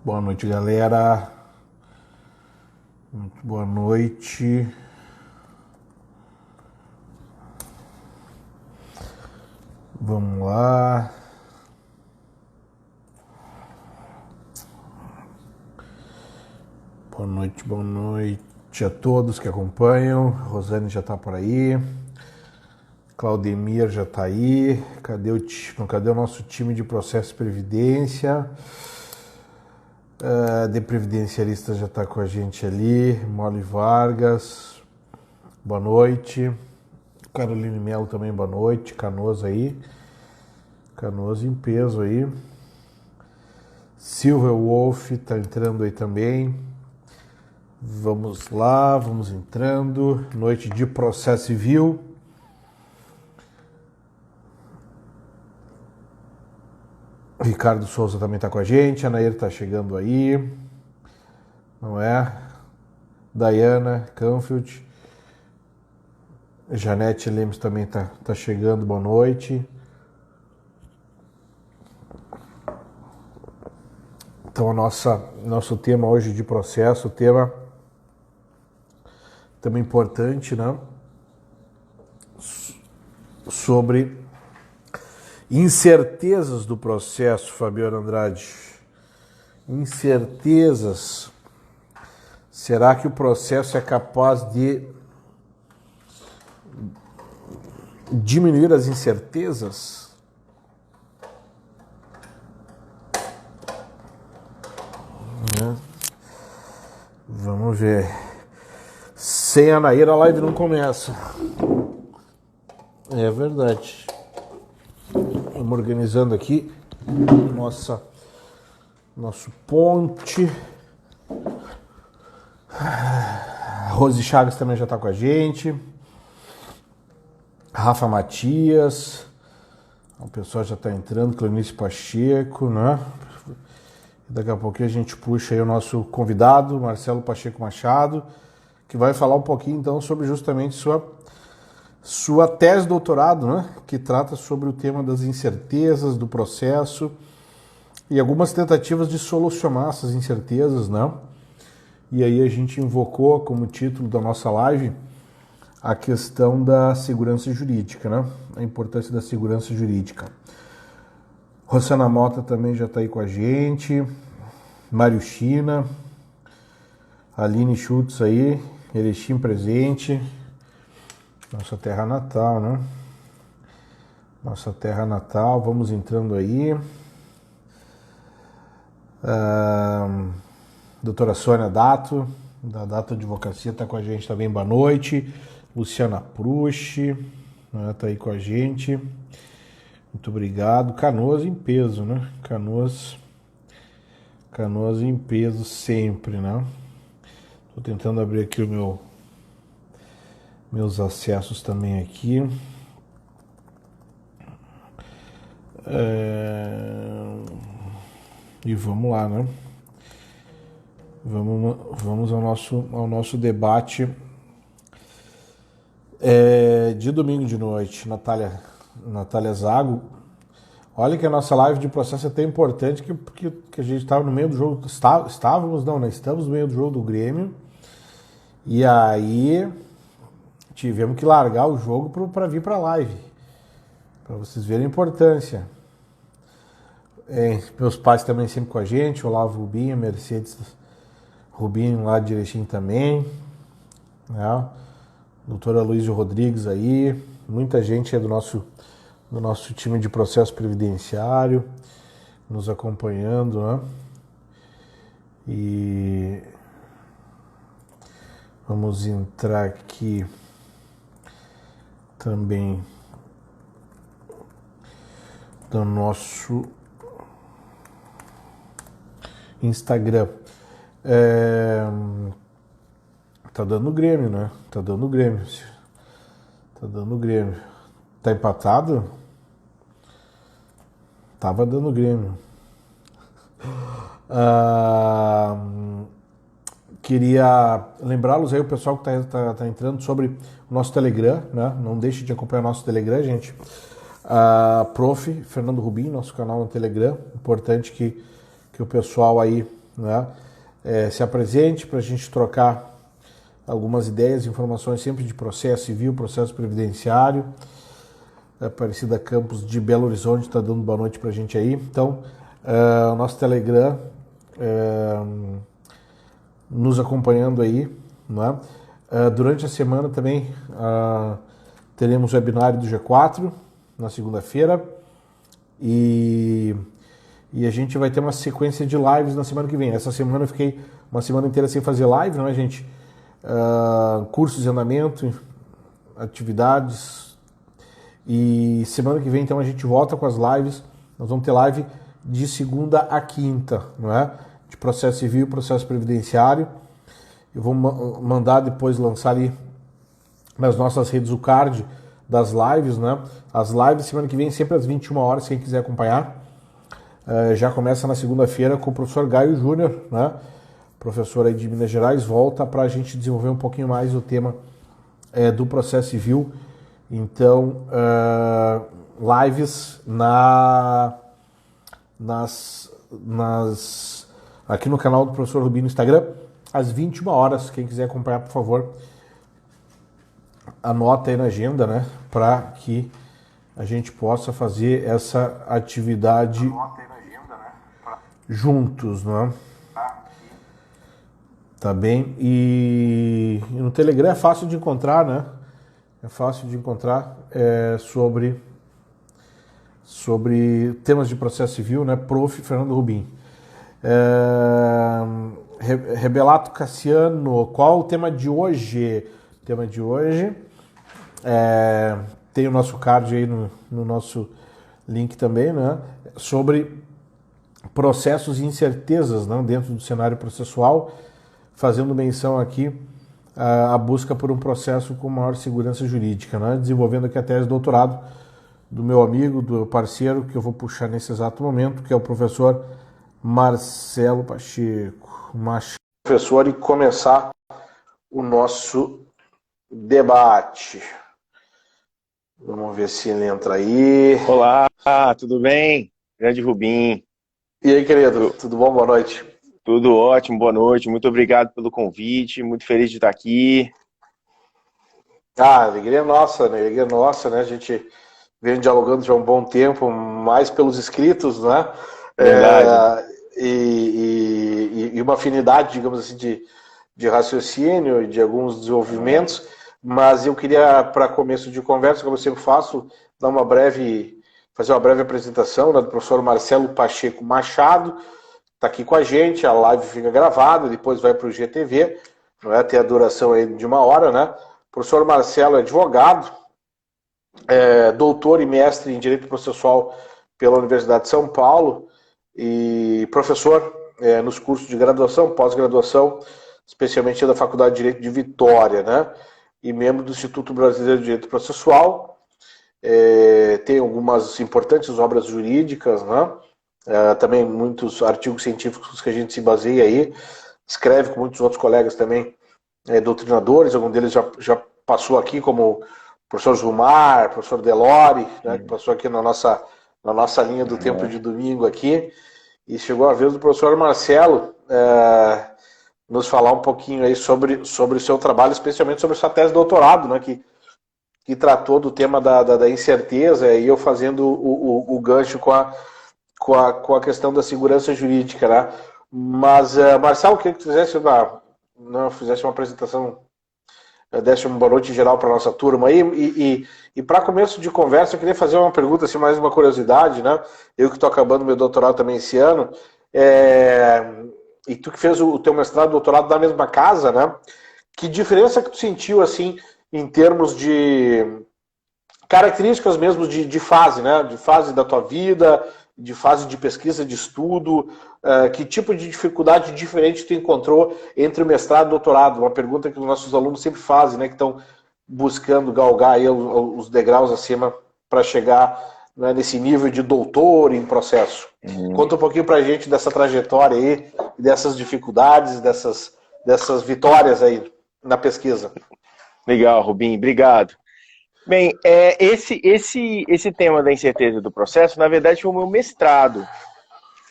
Boa noite, galera. Muito boa noite. Vamos lá. Boa noite a todos que acompanham. Rosane já tá por aí. Claudemir já tá aí. Cadê o nosso time de processo e previdência? De previdencialista já tá com a gente ali. Mole Vargas, boa noite. Caroline Melo também, boa noite. Canoas aí. Canoas em peso aí. Silver Wolf tá entrando aí também. Vamos lá, vamos entrando. Noite de processo civil. Ricardo Souza também está com a gente. Anair está chegando aí. Não é? Dayana Canfield. Janete Lemos também tá chegando. Boa noite. Então, nosso tema hoje de processo, tema importante, né? Sobre incertezas do processo, Fabiano Andrade. Incertezas. Será que o processo é capaz de diminuir as incertezas? Vamos ver. Sem a Naira, a live não começa. É verdade. Estamos organizando aqui nosso ponte. Rose Chagas também já está com a gente. Rafa Matias. O pessoal já está entrando. Cleonice Pacheco, né? Daqui a pouquinho a gente puxa aí o nosso convidado, Marcelo Pacheco Machado, que vai falar um pouquinho então sobre justamente sua tese de doutorado, né? Que trata sobre o tema das incertezas do processo e algumas tentativas de solucionar essas incertezas, né? E aí a gente invocou como título da nossa live a questão da segurança jurídica, né? A importância da segurança jurídica. Rosana Mota também já está aí com a gente. Mário China. Aline Schultz aí. Erechim presente. Nossa terra natal, né? Nossa terra natal. Vamos entrando aí. Doutora Sônia Dato, da Dato Advocacia, está com a gente também. Boa noite. Luciana Prush, né, tá aí com a gente. Muito obrigado. Canoas em peso, né? Canoas em peso sempre, né? Tô tentando abrir aqui meus acessos também aqui. E vamos lá, né? Vamos ao nosso debate de domingo de noite. Natália Zago. Olha que a nossa live de processo é tão importante que a gente estava no meio do jogo. Estamos no meio do jogo do Grêmio. E aí tivemos que largar o jogo para vir para a live. Para vocês verem a importância. Meus pais também sempre com a gente. Olavo Rubinho, Mercedes Rubinho lá de Erechim também. Né? Doutora Luísa Rodrigues aí. Muita gente é do nosso time de processo previdenciário nos acompanhando, né? E vamos entrar aqui também do nosso Instagram. Tá dando Grêmio, né? Tá dando Grêmio. Tá empatado? Tava dando Grêmio. Queria lembrá-los aí, o pessoal que tá entrando, sobre o nosso Telegram, né? Não deixe de acompanhar o nosso Telegram, gente. Prof. Fernando Rubim, nosso canal no Telegram. Importante que o pessoal aí né? Se apresente para a gente trocar algumas ideias, informações sempre de processo civil, processo previdenciário. A Aparecida Campos de Belo Horizonte está dando boa noite para a gente aí. Então, o nosso Telegram nos acompanhando aí, né? Durante a semana também teremos o webinário do G4 na segunda-feira e a gente vai ter uma sequência de lives na semana que vem. Essa semana eu fiquei uma semana inteira sem fazer live, não é, gente? Cursos de andamento, atividades, e semana que vem então a gente volta com as lives. Nós vamos ter live de segunda a quinta, não é? De processo civil e processo previdenciário. Eu vou mandar depois lançar ali nas nossas redes o card das lives, né? As lives semana que vem sempre às 21 horas, quem quiser acompanhar. Já começa na segunda-feira com o professor Gaio Júnior, né? Professor aí de Minas Gerais, volta para a gente desenvolver um pouquinho mais o tema do processo civil. Então, lives aqui no canal do professor Rubinho no Instagram, às 21 horas. Quem quiser acompanhar, por favor, anota aí na agenda, né? Para que a gente possa fazer essa atividade juntos, né? Tá bem? E no Telegram é fácil de encontrar, né? É fácil de encontrar sobre temas de processo civil, né? Prof. Fernando Rubim. Rebelato Cassiano, qual o tema de hoje? O tema de hoje tem o nosso card aí no nosso link também, né? Sobre processos e incertezas, né, dentro do cenário processual, fazendo menção aqui a busca por um processo com maior segurança jurídica, né? Desenvolvendo aqui a tese de doutorado do meu amigo, do parceiro, que eu vou puxar nesse exato momento, que é o professor Marcelo Pacheco. Professor, e começar o nosso debate. Vamos ver se ele entra aí. Olá, tudo bem? Grande Rubim. E aí, querido, tudo bom? Boa noite. Tudo ótimo, boa noite. Muito obrigado pelo convite, muito feliz de estar aqui. Alegria nossa, né? Alegria nossa, né? A gente vem dialogando já há um bom tempo, mais pelos escritos, né? Verdade. E uma afinidade, digamos assim, de raciocínio e de alguns desenvolvimentos, mas eu queria, para começo de conversa, como eu sempre faço, fazer uma breve apresentação, né, do professor Marcelo Pacheco Machado. Está aqui com a gente, a live fica gravada, depois vai para o GTV, não é? Tem a duração aí de 1 hora, né? O professor Marcelo é advogado, doutor e mestre em Direito Processual pela Universidade de São Paulo e professor nos cursos de graduação, pós-graduação, especialmente da Faculdade de Direito de Vitória, né? E membro do Instituto Brasileiro de Direito Processual. Tem algumas importantes obras jurídicas, né? Também muitos artigos científicos que a gente se baseia aí, escreve com muitos outros colegas também, doutrinadores, algum deles já passou aqui, como o professor Zumar, professor Delori, né, que passou aqui na nossa linha do tempo de domingo aqui, e chegou a vez do professor Marcelo nos falar um pouquinho aí sobre o seu trabalho, especialmente sobre sua tese de doutorado, né, que tratou do tema da incerteza, e eu fazendo o gancho com a questão da segurança jurídica, né? Mas, Marcelo, eu queria que tu fizesse uma apresentação, desse uma boa noite geral para a nossa turma aí, e para começo de conversa, eu queria fazer uma pergunta, assim, mais uma curiosidade, né? Eu que estou acabando meu doutorado também esse ano, e tu que fez o teu mestrado e doutorado na mesma casa, né? Que diferença que tu sentiu, assim, em termos de características mesmo de fase, né? De fase da tua vida, de fase de pesquisa, de estudo, que tipo de dificuldade diferente tu encontrou entre o mestrado e o doutorado? Uma pergunta que os nossos alunos sempre fazem, né? Que estão buscando galgar aí os degraus acima para chegar, né, nesse nível de doutor em processo. Conta um pouquinho pra gente dessa trajetória aí, dessas dificuldades, dessas vitórias aí na pesquisa. Legal, Rubim, obrigado. Bem, esse tema da incerteza do processo, na verdade, foi o meu mestrado.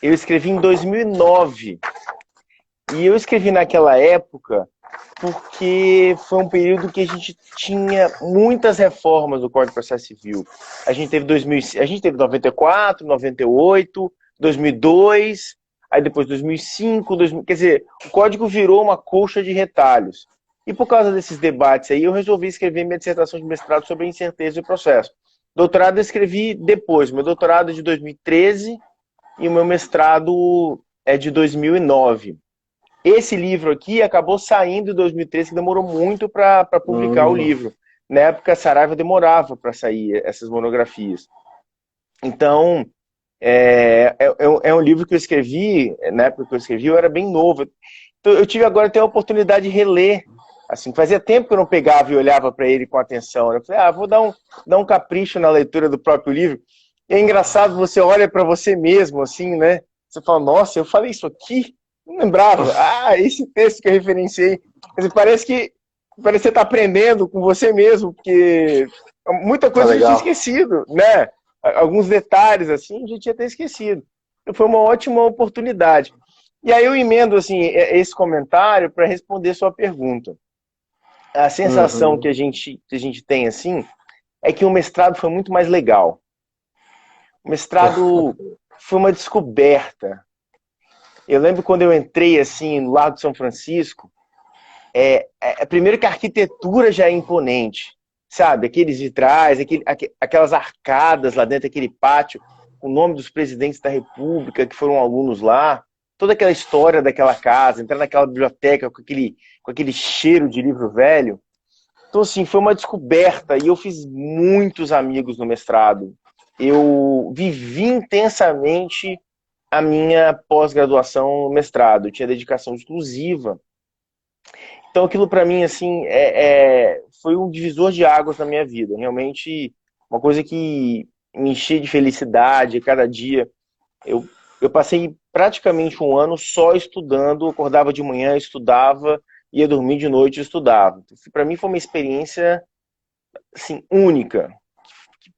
Eu escrevi em 2009 E eu escrevi naquela época porque foi um período que a gente tinha muitas reformas do Código de Processo Civil. A gente teve 2000, a gente teve 94, 98, 2002, aí depois 2005, 2000, quer dizer, o código virou uma colcha de retalhos. E por causa desses debates aí, eu resolvi escrever minha dissertação de mestrado sobre a incerteza do processo. Doutorado eu escrevi depois, meu doutorado é de 2013 e o meu mestrado é de 2009. Esse livro aqui acabou saindo em 2013, que demorou muito para publicar o livro. Na época, a Saraiva demorava para sair essas monografias. Então, é um livro que eu escrevi, na época que eu escrevi, eu era bem novo. Então, eu tive agora até a oportunidade de reler. Assim, fazia tempo que eu não pegava e olhava para ele com atenção. Eu falei, vou dar um capricho na leitura do próprio livro. E é engraçado, você olha para você mesmo, assim, né? Você fala, nossa, eu falei isso aqui? Não lembrava. Esse texto que eu referenciei. Parece que você está aprendendo com você mesmo, porque muita coisa eu já tinha esquecido, né? Alguns detalhes, assim, eu já tinha até esquecido. Então, foi uma ótima oportunidade. E aí eu emendo, assim, esse comentário para responder sua pergunta. A sensação que a gente tem, assim, é que o mestrado foi muito mais legal. O mestrado foi uma descoberta. Eu lembro quando eu entrei, assim, no Largo de São Francisco, primeiro que a arquitetura já é imponente, sabe? Aqueles vitrais, aquelas arcadas lá dentro, aquele pátio, o nome dos presidentes da República que foram alunos lá, toda aquela história daquela casa, entrar naquela biblioteca com aquele cheiro de livro velho. Então, assim, foi uma descoberta e eu fiz muitos amigos no mestrado. Eu vivi intensamente a minha pós-graduação no mestrado. Eu tinha dedicação exclusiva. Então, aquilo para mim, assim, foi um divisor de águas na minha vida. Realmente, uma coisa que me enchia de felicidade. Cada dia, eu passei praticamente um ano só estudando. Acordava de manhã, estudava, ia dormir de noite e estudava. Então, para mim, foi uma experiência, assim, única.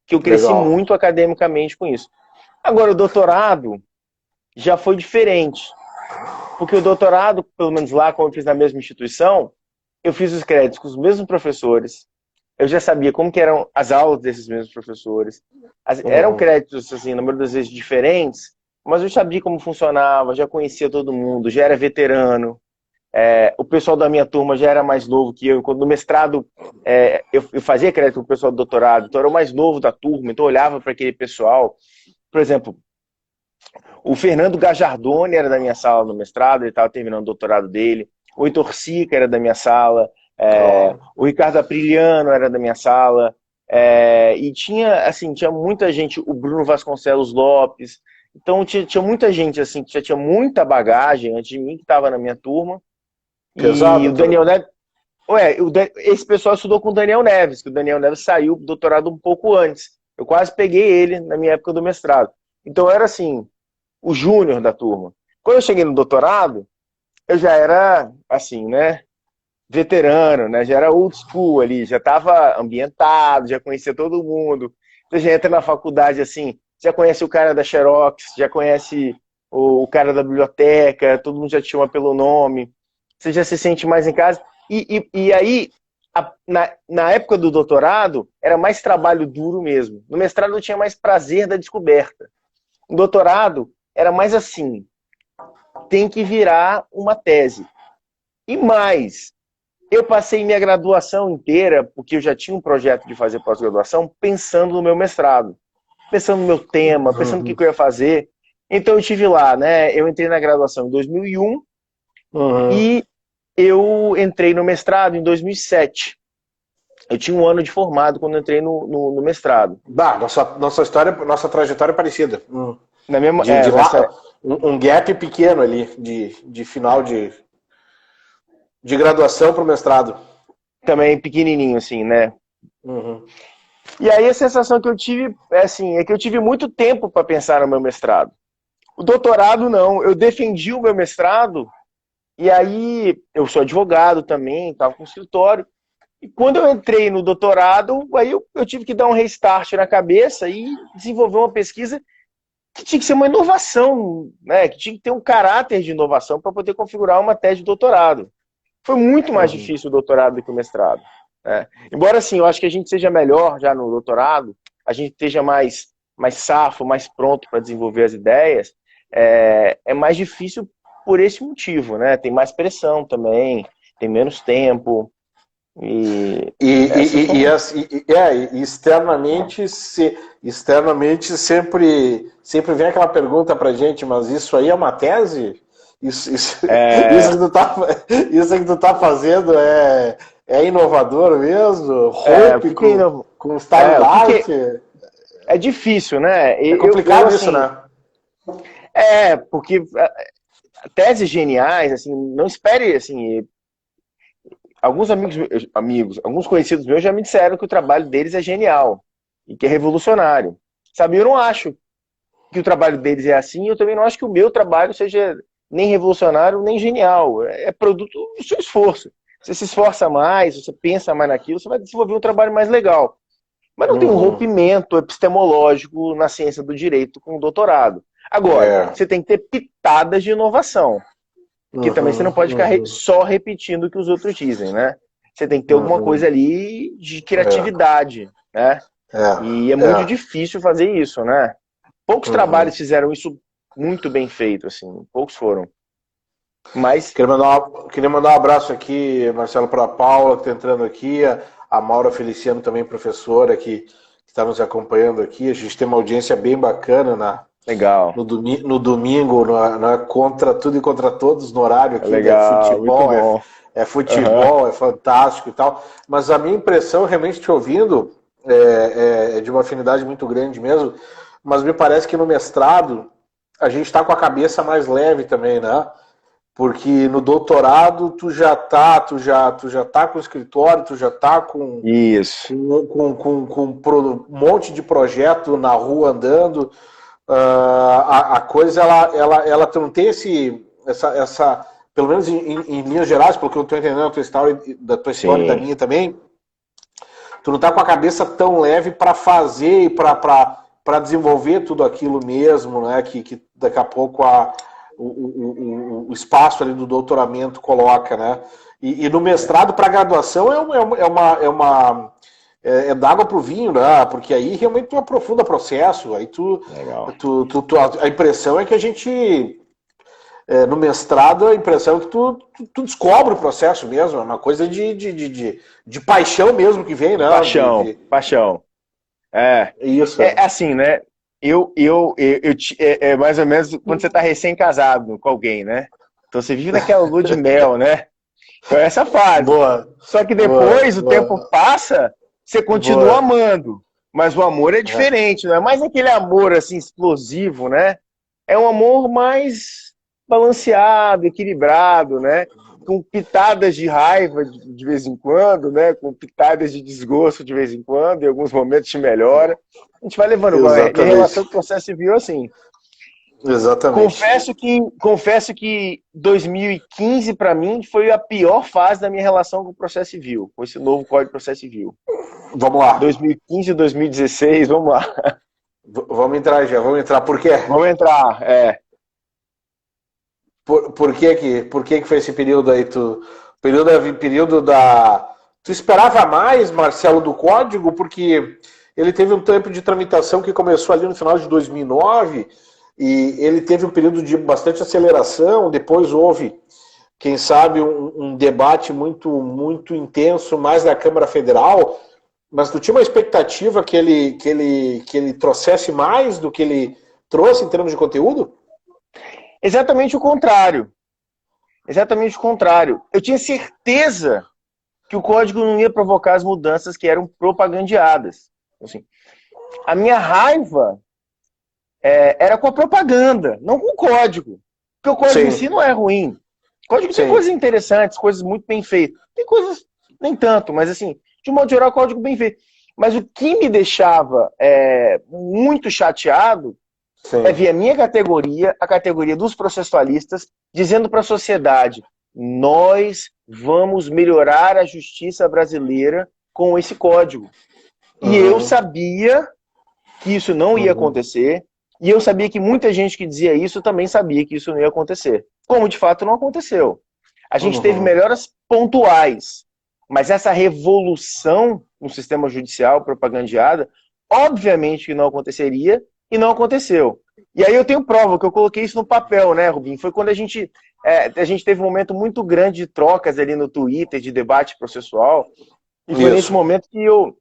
Que eu cresci muito academicamente com isso. Agora, o doutorado já foi diferente. Porque o doutorado, pelo menos lá, como eu fiz na mesma instituição, eu fiz os créditos com os mesmos professores. Eu já sabia como que eram as aulas desses mesmos professores. Eram créditos, assim, na maioria das vezes diferentes, mas eu sabia como funcionava, já conhecia todo mundo, já era veterano. O pessoal da minha turma já era mais novo que eu. Quando no mestrado, eu fazia crédito com o pessoal do doutorado, então eu era o mais novo da turma, então eu olhava para aquele pessoal. Por exemplo, o Fernando Gajardoni era da minha sala no mestrado, ele estava terminando o doutorado dele. O Heitor Sica era da minha sala. O Ricardo Apriliano era da minha sala. E tinha muita gente, o Bruno Vasconcelos Lopes. Então tinha muita gente assim, que já tinha muita bagagem antes de mim, que estava na minha turma. Pesado, e o Daniel Neves. Esse pessoal estudou com o Daniel Neves, que o Daniel Neves saiu do doutorado um pouco antes. Eu quase peguei ele na minha época do mestrado. Então era assim, o júnior da turma. Quando eu cheguei no doutorado, eu já era, assim, né, veterano, né, já era old school ali, já estava ambientado, já conhecia todo mundo. Você já entra na faculdade, assim, já conhece o cara da Xerox, já conhece o cara da biblioteca, todo mundo já te chama pelo nome, você já se sente mais em casa. E aí, na época do doutorado, era mais trabalho duro mesmo. No mestrado eu tinha mais prazer da descoberta. No doutorado, era mais assim, tem que virar uma tese. E mais, eu passei minha graduação inteira, porque eu já tinha um projeto de fazer pós-graduação, pensando no meu mestrado, pensando no meu tema, pensando no que eu ia fazer. Então eu tive lá, né? Eu entrei na graduação em 2001 e eu entrei no mestrado em 2007. Eu tinha um ano de formado quando eu entrei no mestrado. Nossa trajetória é parecida. Na mesma, um gap pequeno ali de final de graduação para o mestrado. Também pequenininho, assim, né? E aí a sensação que eu tive é que eu tive muito tempo para pensar no meu mestrado. O doutorado não, eu defendi o meu mestrado e aí eu sou advogado também, estava com escritório. E quando eu entrei no doutorado, aí eu tive que dar um restart na cabeça e desenvolver uma pesquisa que tinha que ser uma inovação, né? Que tinha que ter um caráter de inovação para poder configurar uma tese de doutorado. Foi muito mais difícil o doutorado do que o mestrado, né? Embora, assim, eu acho que a gente seja melhor já no doutorado, a gente esteja mais safo, mais pronto para desenvolver as ideias, é mais difícil por esse motivo, né? Tem mais pressão também, tem menos tempo. Externamente sempre vem aquela pergunta pra gente, mas isso aí é uma tese? Isso que tu tá fazendo é inovador mesmo? Rompe com o style da arte? É difícil, né? É complicado isso, né? Porque teses geniais, assim, não espere, assim, alguns alguns conhecidos meus já me disseram que o trabalho deles é genial e que é revolucionário. Sabe, eu não acho que o trabalho deles é assim, eu também não acho que o meu trabalho seja nem revolucionário, nem genial. É produto do seu esforço. Você se esforça mais, você pensa mais naquilo, você vai desenvolver um trabalho mais legal. Mas não tem um rompimento epistemológico na ciência do direito com o doutorado. Agora, você tem que ter pitadas de inovação. Porque também você não pode ficar só repetindo o que os outros dizem, né? Você tem que ter alguma coisa ali de criatividade, né? E é muito difícil fazer isso, né? Poucos trabalhos fizeram isso muito bem feito, assim. Poucos foram. Mas... Queria mandar um abraço aqui, Marcelo, para a Paula, que está entrando aqui, a Maura Feliciano, também professora, que está nos acompanhando aqui. A gente tem uma audiência bem bacana Legal. No domingo, contra tudo e contra todos, no horário aqui. Legal, futebol, futebol, é fantástico e tal. Mas a minha impressão, realmente, te ouvindo, é de uma afinidade muito grande mesmo. Mas me parece que no mestrado a gente está com a cabeça mais leve também, né? Porque no doutorado tu já tá com o escritório, tu já tá com um monte de projeto na rua andando. A coisa ela não tem essa pelo menos em linhas gerais, pelo que eu estou entendendo da tua história e da minha também, tu não tá com a cabeça tão leve para fazer e para desenvolver tudo aquilo mesmo, né? Que daqui a pouco o espaço ali do doutoramento coloca, né? E no mestrado para graduação é d'água pro vinho, né? Porque aí realmente tu aprofunda o processo, aí a impressão é que a gente no mestrado a impressão é que tu descobre o processo mesmo, é uma coisa de paixão mesmo que vem, né? Paixão. Isso. É assim, né? É mais ou menos quando você tá recém-casado com alguém, né? Então você vive naquela lua de mel, né? Então é essa fase. Boa. Só que depois o tempo passa, você continua amando. Mas o amor é diferente, não é mais aquele amor assim explosivo, né? É um amor mais balanceado, equilibrado, né? Com pitadas de raiva de vez em quando, né? Com pitadas de desgosto de vez em quando, em alguns momentos te melhora. A gente vai levando uma relação com o processo civil assim. Exatamente. Confesso que 2015 para mim foi a pior fase da minha relação com o processo civil, com esse novo Código de Processo Civil. Vamos lá. 2015 e 2016, vamos lá. Vamos entrar. Por quê? Vamos entrar, Por que foi esse período aí? Período da... Tu esperava mais, Marcelo, do código? Porque ele teve um tempo de tramitação que começou ali no final de 2009 e ele teve um período de bastante aceleração. Depois houve, quem sabe, um debate muito, muito intenso mais na Câmara Federal. Mas tu tinha uma expectativa que ele trouxesse mais do que ele trouxe em termos de conteúdo? Exatamente o contrário. Exatamente o contrário. Eu tinha certeza que o código não ia provocar as mudanças que eram propagandeadas. Assim, a minha raiva era com a propaganda, não com o código. Porque o código em si não é ruim. O código tem coisas interessantes, coisas muito bem feitas. Tem coisas nem tanto, mas assim, de modo geral, o código bem feito. Mas o que me deixava muito chateado é ver a minha categoria, a categoria dos processualistas, dizendo para a sociedade: nós vamos melhorar a justiça brasileira com esse código. E eu sabia que isso não ia acontecer, E eu sabia que muita gente que dizia isso também sabia que isso não ia acontecer. Como de fato não aconteceu. A gente teve melhoras pontuais, mas essa revolução no sistema judicial propagandeada, obviamente que não aconteceria e não aconteceu. E aí eu tenho prova que eu coloquei isso no papel, né, Rubinho? Foi quando a gente teve um momento muito grande de trocas ali no Twitter, de debate processual, e foi nesse momento que eu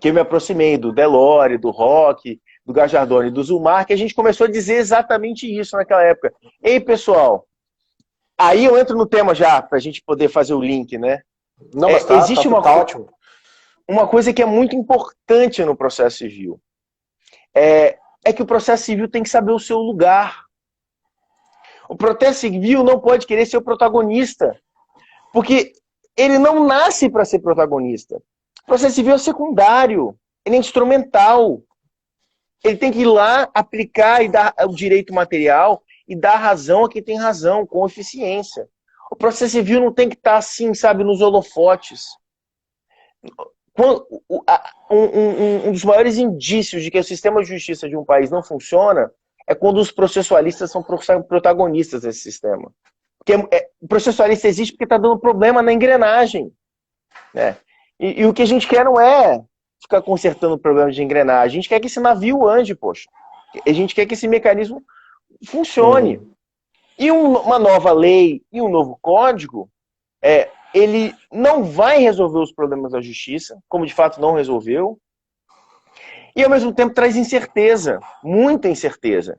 me aproximei do Delore, do Roque, do Gajardoni e do Zumar, que a gente começou a dizer exatamente isso naquela época. Ei, pessoal, aí eu entro no tema já, para a gente poder fazer o link, né? Não, mas existe ótimo. Uma coisa que é muito importante no processo civil. É que o processo civil tem que saber o seu lugar. O processo civil não pode querer ser o protagonista, porque ele não nasce para ser protagonista. O processo civil é secundário, ele é instrumental. Ele tem que ir lá, aplicar e dar o direito material e dar razão a quem tem razão, com eficiência. O processo civil não tem que estar assim, sabe, nos holofotes. Um dos maiores indícios de que o sistema de justiça de um país não funciona é quando os processualistas são protagonistas desse sistema. Porque o processualista existe porque está dando problema na engrenagem, né? E o que a gente quer não é ficar consertando problemas de engrenagem. A gente quer que esse navio ande, poxa. A gente quer que esse mecanismo funcione. E uma nova lei e um novo código, ele não vai resolver os problemas da justiça, como de fato não resolveu, e ao mesmo tempo traz incerteza, muita incerteza.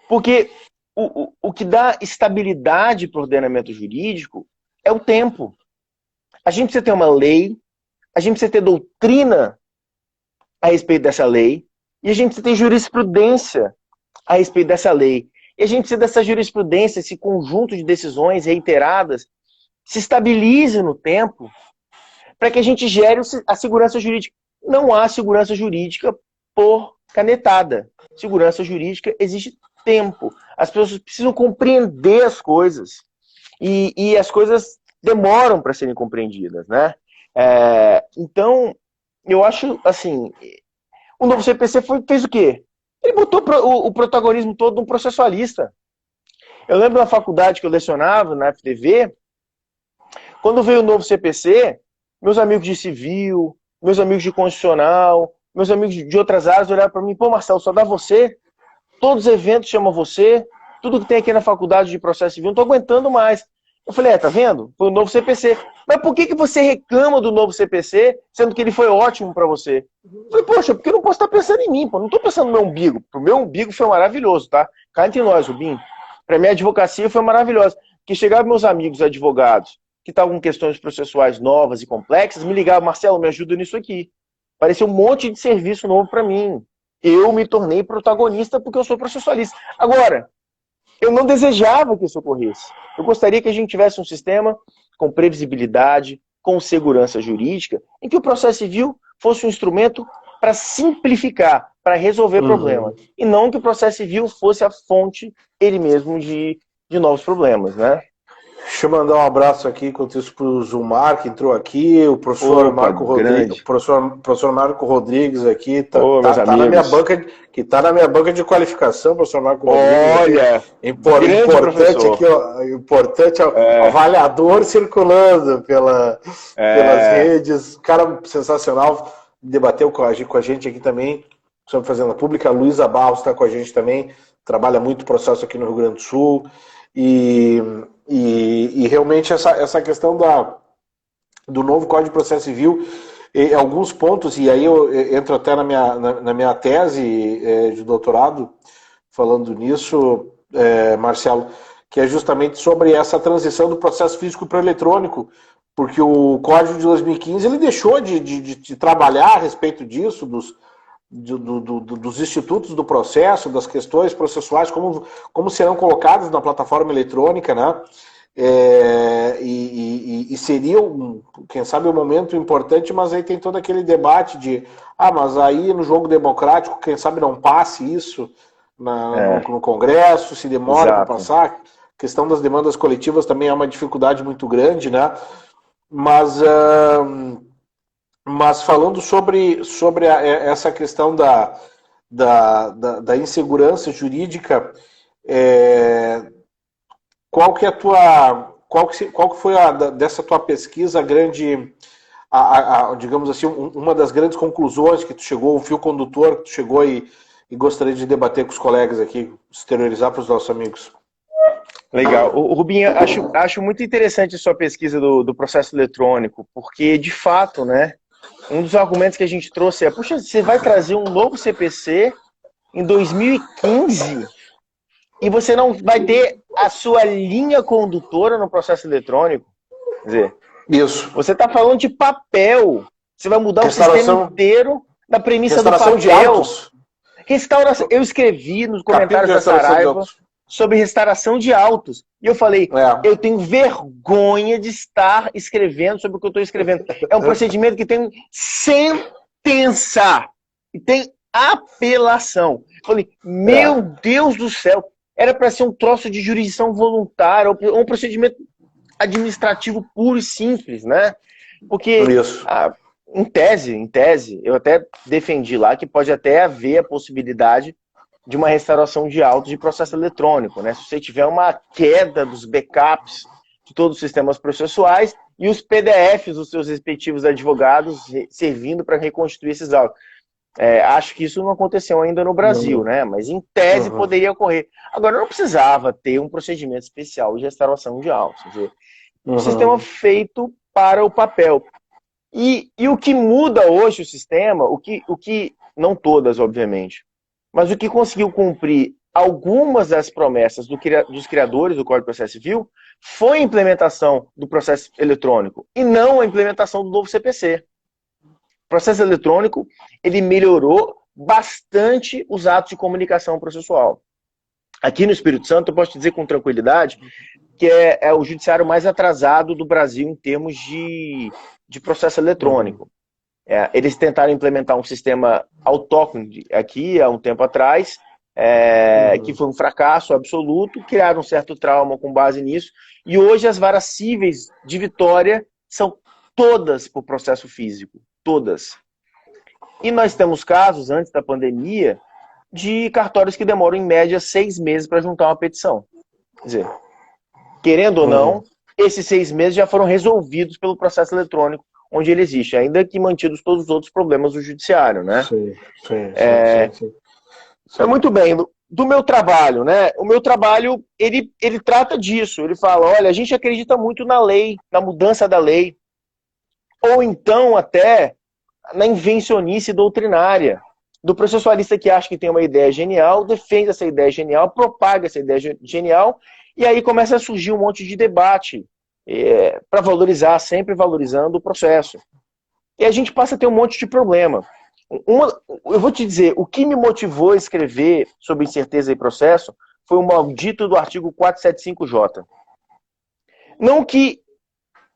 Porque o que dá estabilidade para o ordenamento jurídico é o tempo. A gente precisa ter uma lei, a gente precisa ter doutrina a respeito dessa lei, e a gente precisa ter jurisprudência a respeito dessa lei. E a gente precisa dessa jurisprudência, esse conjunto de decisões reiteradas, se estabilize no tempo, para que a gente gere a segurança jurídica. Não há segurança jurídica por canetada. Segurança jurídica exige tempo. As pessoas precisam compreender as coisas. E as coisas demoram para serem compreendidas, né? Então, eu acho, assim, o novo CPC fez o quê? Ele botou o protagonismo todo num processualista. Eu lembro na faculdade que eu lecionava, na FDV, quando veio o novo CPC, meus amigos de civil, meus amigos de constitucional, meus amigos de outras áreas olharam para mim, pô, Marcelo, só dá você? Todos os eventos chamam você? Tudo que tem aqui na faculdade de processo civil, não estou aguentando mais. Eu falei, tá vendo? Foi o novo CPC. Mas por que você reclama do novo CPC, sendo que ele foi ótimo para você? Eu falei, poxa, porque eu não posso estar pensando em mim, pô. Não estou pensando no meu umbigo. Pro meu umbigo foi maravilhoso, tá? Cá entre nós, Rubinho. Para minha advocacia foi maravilhosa. Porque chegavam meus amigos advogados, que estavam com questões processuais novas e complexas, me ligavam, Marcelo, me ajuda nisso aqui. Parecia um monte de serviço novo para mim. Eu me tornei protagonista porque eu sou processualista. Agora, eu não desejava que isso ocorresse. Eu gostaria que a gente tivesse um sistema com previsibilidade, com segurança jurídica, em que o processo civil fosse um instrumento para simplificar, para resolver problemas. E não que o processo civil fosse a fonte, ele mesmo, de novos problemas, né? Deixa eu mandar um abraço aqui, enquanto isso, para o Zumar, que entrou aqui, o professor Marco Rodrigues, professor Marco Rodrigues aqui, tá na minha banca, que tá na minha banca de qualificação, professor Marco Rodrigues. Olha, importante aqui, ó, importante, avaliador circulando pelas redes, cara sensacional, debateu com a gente aqui também sobre Fazenda Pública. A Luísa Barros está com a gente também, trabalha muito processo aqui no Rio Grande do Sul, e realmente essa questão do novo Código de Processo Civil, alguns pontos, e aí eu entro até na minha tese de doutorado, falando nisso, Marcelo, que é justamente sobre essa transição do processo físico para o eletrônico, porque o Código de 2015 ele deixou de trabalhar a respeito disso, dos institutos do processo, das questões processuais, como serão colocadas na plataforma eletrônica, né? E seria, quem sabe, um momento importante, mas aí tem todo aquele debate mas aí no jogo democrático, quem sabe não passe isso no Congresso, se demora para passar. A questão das demandas coletivas também é uma dificuldade muito grande, né? Mas falando sobre essa questão da insegurança jurídica, qual que é qual que foi dessa tua pesquisa grande, digamos assim, uma das grandes conclusões que tu chegou, um fio condutor que tu chegou e gostaria de debater com os colegas aqui, exteriorizar para os nossos amigos? Legal. O Rubinho, acho muito interessante a sua pesquisa do processo eletrônico, porque, de fato, né, um dos argumentos que a gente trouxe é, puxa, você vai trazer um novo CPC em 2015 e você não vai ter a sua linha condutora no processo eletrônico? Quer dizer, isso. Você está falando de papel. Você vai mudar o sistema inteiro da premissa do papel. De autos. Restauração. Eu escrevi nos comentários da Saraiva sobre restauração de autos. E eu falei, eu tenho vergonha de estar escrevendo sobre o que eu estou escrevendo. É um procedimento que tem sentença e tem apelação. Eu falei, meu Deus do céu, era para ser um troço de jurisdição voluntária, ou um procedimento administrativo puro e simples, né? Porque, em tese, eu até defendi lá que pode até haver a possibilidade de uma restauração de autos de processo eletrônico, né? Se você tiver uma queda dos backups de todos os sistemas processuais e os PDFs dos seus respectivos advogados servindo para reconstituir esses autos. Acho que isso não aconteceu ainda no Brasil, né? Mas em tese poderia ocorrer. Agora, não precisava ter um procedimento especial de restauração de autos. Quer dizer, um sistema feito para o papel. E o que muda hoje o sistema, o que não todas, obviamente, mas o que conseguiu cumprir algumas das promessas dos criadores do Código de Processo Civil foi a implementação do processo eletrônico e não a implementação do novo CPC. O processo eletrônico, ele melhorou bastante os atos de comunicação processual. Aqui no Espírito Santo, eu posso te dizer com tranquilidade que é o judiciário mais atrasado do Brasil em termos de processo eletrônico. Eles tentaram implementar um sistema autóctono aqui há um tempo atrás, que foi um fracasso absoluto, criaram um certo trauma com base nisso, e hoje as varas cíveis de Vitória são todas por processo físico, todas. E nós temos casos, antes da pandemia, de cartórios que demoram em média 6 meses para juntar uma petição. Quer dizer, querendo ou não, esses 6 meses já foram resolvidos pelo processo eletrônico onde ele existe, ainda que mantidos todos os outros problemas do judiciário, né? Sim. Muito bem. Do meu trabalho, né? O meu trabalho, ele trata disso. Ele fala, olha, a gente acredita muito na lei, na mudança da lei, ou então até na invencionice doutrinária do processualista que acha que tem uma ideia genial, defende essa ideia genial, propaga essa ideia genial, e aí começa a surgir um monte de debate para valorizar, sempre valorizando o processo. E a gente passa a ter um monte de problema. Eu vou te dizer, o que me motivou a escrever sobre incerteza e processo foi o maldito do artigo 475J. Não que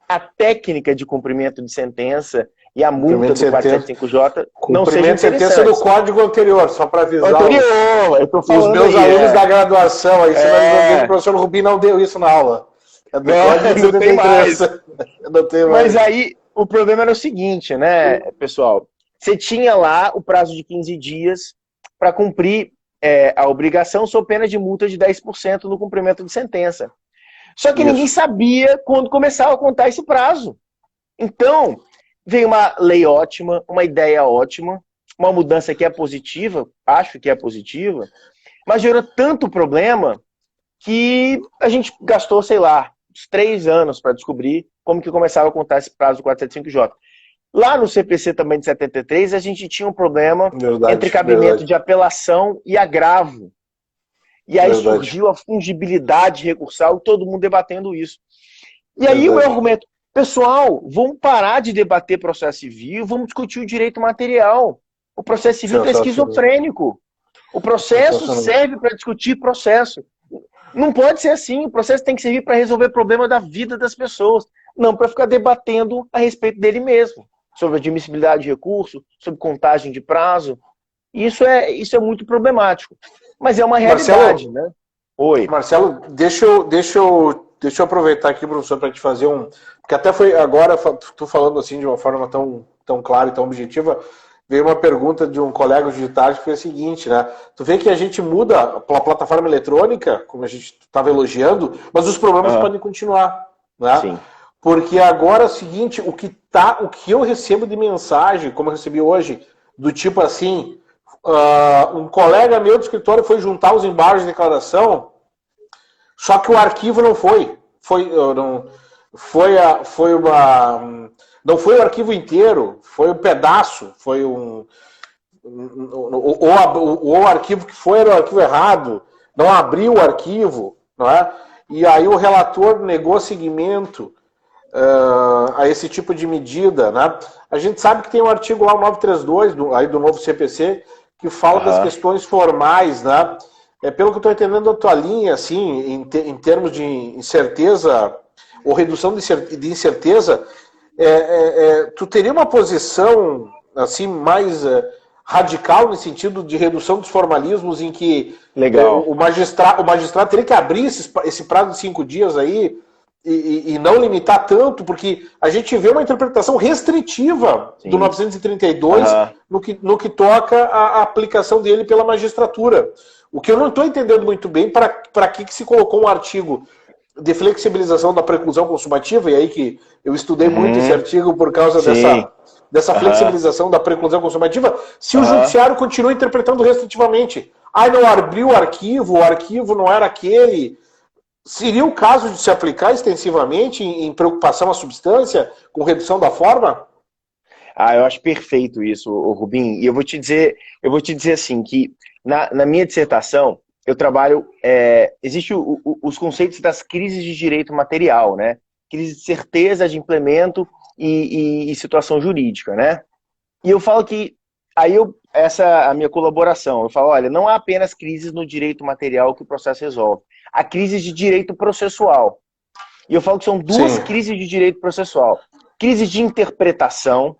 a técnica de cumprimento de sentença e a multa do 475J não seja interessante. Sentença do código anterior, só para avisar eu tô falando os meus alunos da graduação. Aí você vai dizer que o professor Rubinho não deu isso na aula. Não tem mais. Não tem mais. Mas aí, o problema era o seguinte, né, pessoal? Você tinha lá o prazo de 15 dias para cumprir a obrigação sob pena de multa de 10% no cumprimento de sentença. Só que ninguém sabia quando começava a contar esse prazo. Então, veio uma lei ótima, uma ideia ótima, uma mudança que é positiva, acho que é positiva, mas gerou tanto problema que a gente gastou, sei lá, uns 3 anos para descobrir como que começava a contar esse prazo do 475J. Lá no CPC também de 73, a gente tinha um problema entre cabimento de apelação e agravo. E aí surgiu a fungibilidade recursal e todo mundo debatendo isso. E aí o meu argumento, pessoal, vamos parar de debater processo civil, vamos discutir o direito material. O processo civil é esquizofrênico. O processo serve para discutir processo. Não pode ser assim, o processo tem que servir para resolver problema da vida das pessoas, não para ficar debatendo a respeito dele mesmo, sobre admissibilidade de recurso, sobre contagem de prazo. Isso é muito problemático, mas é uma realidade, Marcelo, né? Oi. Marcelo, deixa eu aproveitar aqui, professor, para te fazer porque até foi agora, tu falando assim de uma forma tão clara e tão objetiva, veio uma pergunta de um colega de tarde que foi a seguinte, né? Tu vê que a gente muda a plataforma eletrônica, como a gente estava elogiando, mas os problemas podem continuar, né? Sim. Porque agora é o seguinte, o que eu recebo de mensagem, como eu recebi hoje, do tipo assim, um colega meu do escritório foi juntar os embargos de declaração, só que o arquivo não foi. Não foi o arquivo inteiro, foi um pedaço, foi ou o arquivo que foi era o arquivo errado, não abriu o arquivo, não é? E aí o relator negou seguimento a esse tipo de medida, né? A gente sabe que tem um artigo lá, o 932, do novo CPC, que fala das questões formais, né? Pelo que eu estou entendendo a tua linha, assim, em termos de incerteza ou redução de incerteza, tu teria uma posição assim mais radical no sentido de redução dos formalismos, em que o magistrado teria que abrir esse prazo de 5 dias aí e não limitar tanto, porque a gente vê uma interpretação restritiva do 932 no que toca à aplicação dele pela magistratura. O que eu não estou entendendo muito bem, para que se colocou um artigo de flexibilização da preclusão consumativa, e aí que eu estudei muito esse artigo por causa dessa flexibilização da preclusão consumativa, se o judiciário continua interpretando restritivamente. Não abriu o arquivo não era aquele. Seria o caso de se aplicar extensivamente em preocupação à substância, com redução da forma? Eu acho perfeito isso, Rubim. E eu vou te dizer assim, que na minha dissertação, eu trabalho... Existem os conceitos das crises de direito material, né? Crise de certeza de implemento e situação jurídica, né? E eu falo que... essa é a minha colaboração. Eu falo, olha, não há apenas crises no direito material que o processo resolve. Há crises de direito processual. E eu falo que são duas crises de direito processual. Crise de interpretação,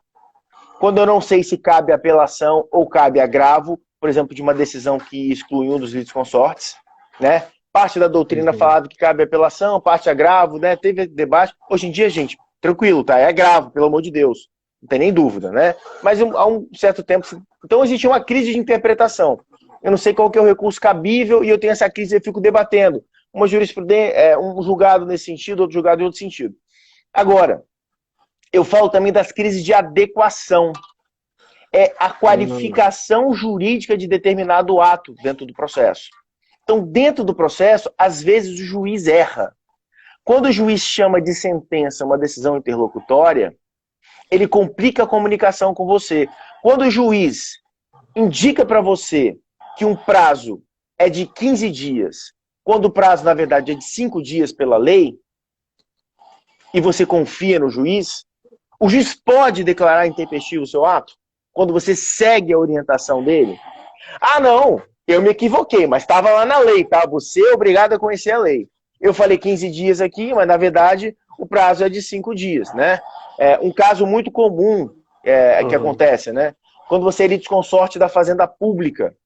quando eu não sei se cabe apelação ou cabe agravo, por exemplo, de uma decisão que exclui um dos litisconsortes, né? Parte da doutrina falava que cabe apelação, parte agravo, né? Teve debate. Hoje em dia, gente, tranquilo, tá? É agravo, pelo amor de Deus. Não tem nem dúvida, né? Mas há um certo tempo... Então, existe uma crise de interpretação. Eu não sei qual que é o recurso cabível e eu tenho essa crise e eu fico debatendo. Uma jurisprudência, um julgado nesse sentido, outro julgado em outro sentido. Agora, eu falo também das crises de adequação. É a qualificação jurídica de determinado ato dentro do processo. Então, dentro do processo, às vezes o juiz erra. Quando o juiz chama de sentença uma decisão interlocutória, ele complica a comunicação com você. Quando o juiz indica para você que um prazo é de 15 dias, quando o prazo, na verdade, é de 5 dias pela lei, e você confia no juiz, o juiz pode declarar intempestivo o seu ato? Quando você segue a orientação dele? Não, eu me equivoquei, mas estava lá na lei, tá? Você é obrigado a conhecer a lei. Eu falei 15 dias aqui, mas na verdade o prazo é de 5 dias, né? Um caso muito comum que acontece, né? Quando você é litisconsorte da Fazenda Pública,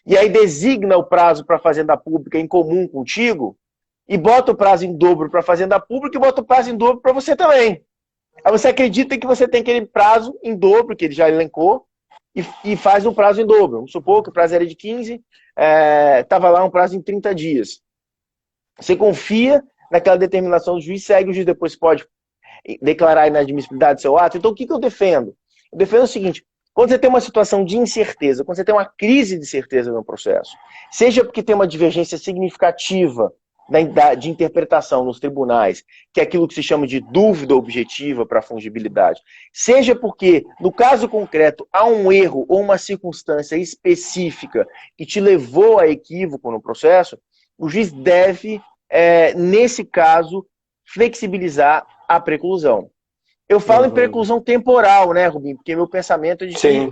e aí designa o prazo para a Fazenda Pública em comum contigo, e bota o prazo em dobro para a Fazenda Pública e bota o prazo em dobro para você também. Aí você acredita que você tem aquele prazo em dobro, que ele já elencou, e faz um prazo em dobro. Vamos supor que o prazo era de 15, estava lá um prazo em 30 dias. Você confia naquela determinação do juiz, segue, o juiz depois pode declarar a inadmissibilidade do seu ato. Então o que eu defendo? Eu defendo o seguinte: quando você tem uma situação de incerteza, quando você tem uma crise de certeza no processo, seja porque tem uma divergência significativa de interpretação nos tribunais, que é aquilo que se chama de dúvida objetiva para a fungibilidade, seja porque, no caso concreto, há um erro ou uma circunstância específica que te levou a equívoco no processo, o juiz deve, nesse caso, flexibilizar a preclusão. Eu falo em preclusão temporal, né, Rubim? Porque meu pensamento é de que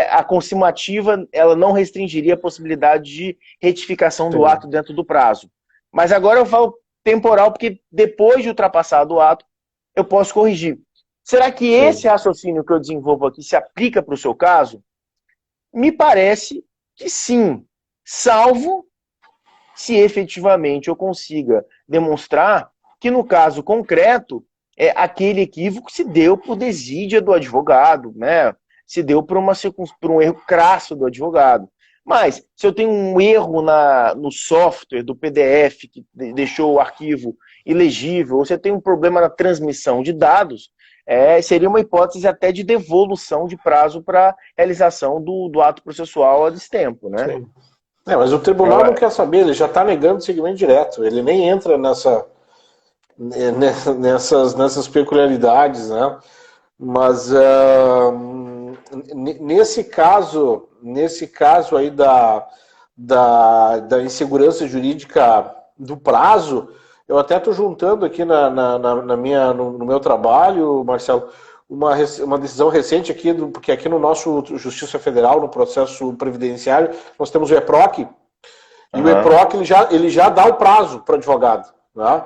a consumativa ela não restringiria a possibilidade de retificação do ato dentro do prazo. Mas agora eu falo temporal porque depois de ultrapassado o ato, eu posso corrigir. Será que esse raciocínio que eu desenvolvo aqui se aplica para o seu caso? Me parece que sim, salvo se efetivamente eu consiga demonstrar que no caso concreto aquele equívoco se deu por desídia do advogado, né? se deu por um erro crasso do advogado. Mas, se eu tenho um erro no software do PDF que deixou o arquivo ilegível, ou se eu tenho um problema na transmissão de dados, seria uma hipótese até de devolução de prazo para realização do ato processual a destempo, né? Sim. Mas o tribunal não quer saber, ele já está negando o segmento direto, ele nem entra nessas peculiaridades, né? Mas nesse caso aí da insegurança jurídica do prazo, eu até estou juntando aqui no meu trabalho, Marcelo, uma decisão recente aqui, porque aqui no nosso Justiça Federal, no processo previdenciário, nós temos o EPROC, e o EPROC ele já dá o prazo para o advogado, né?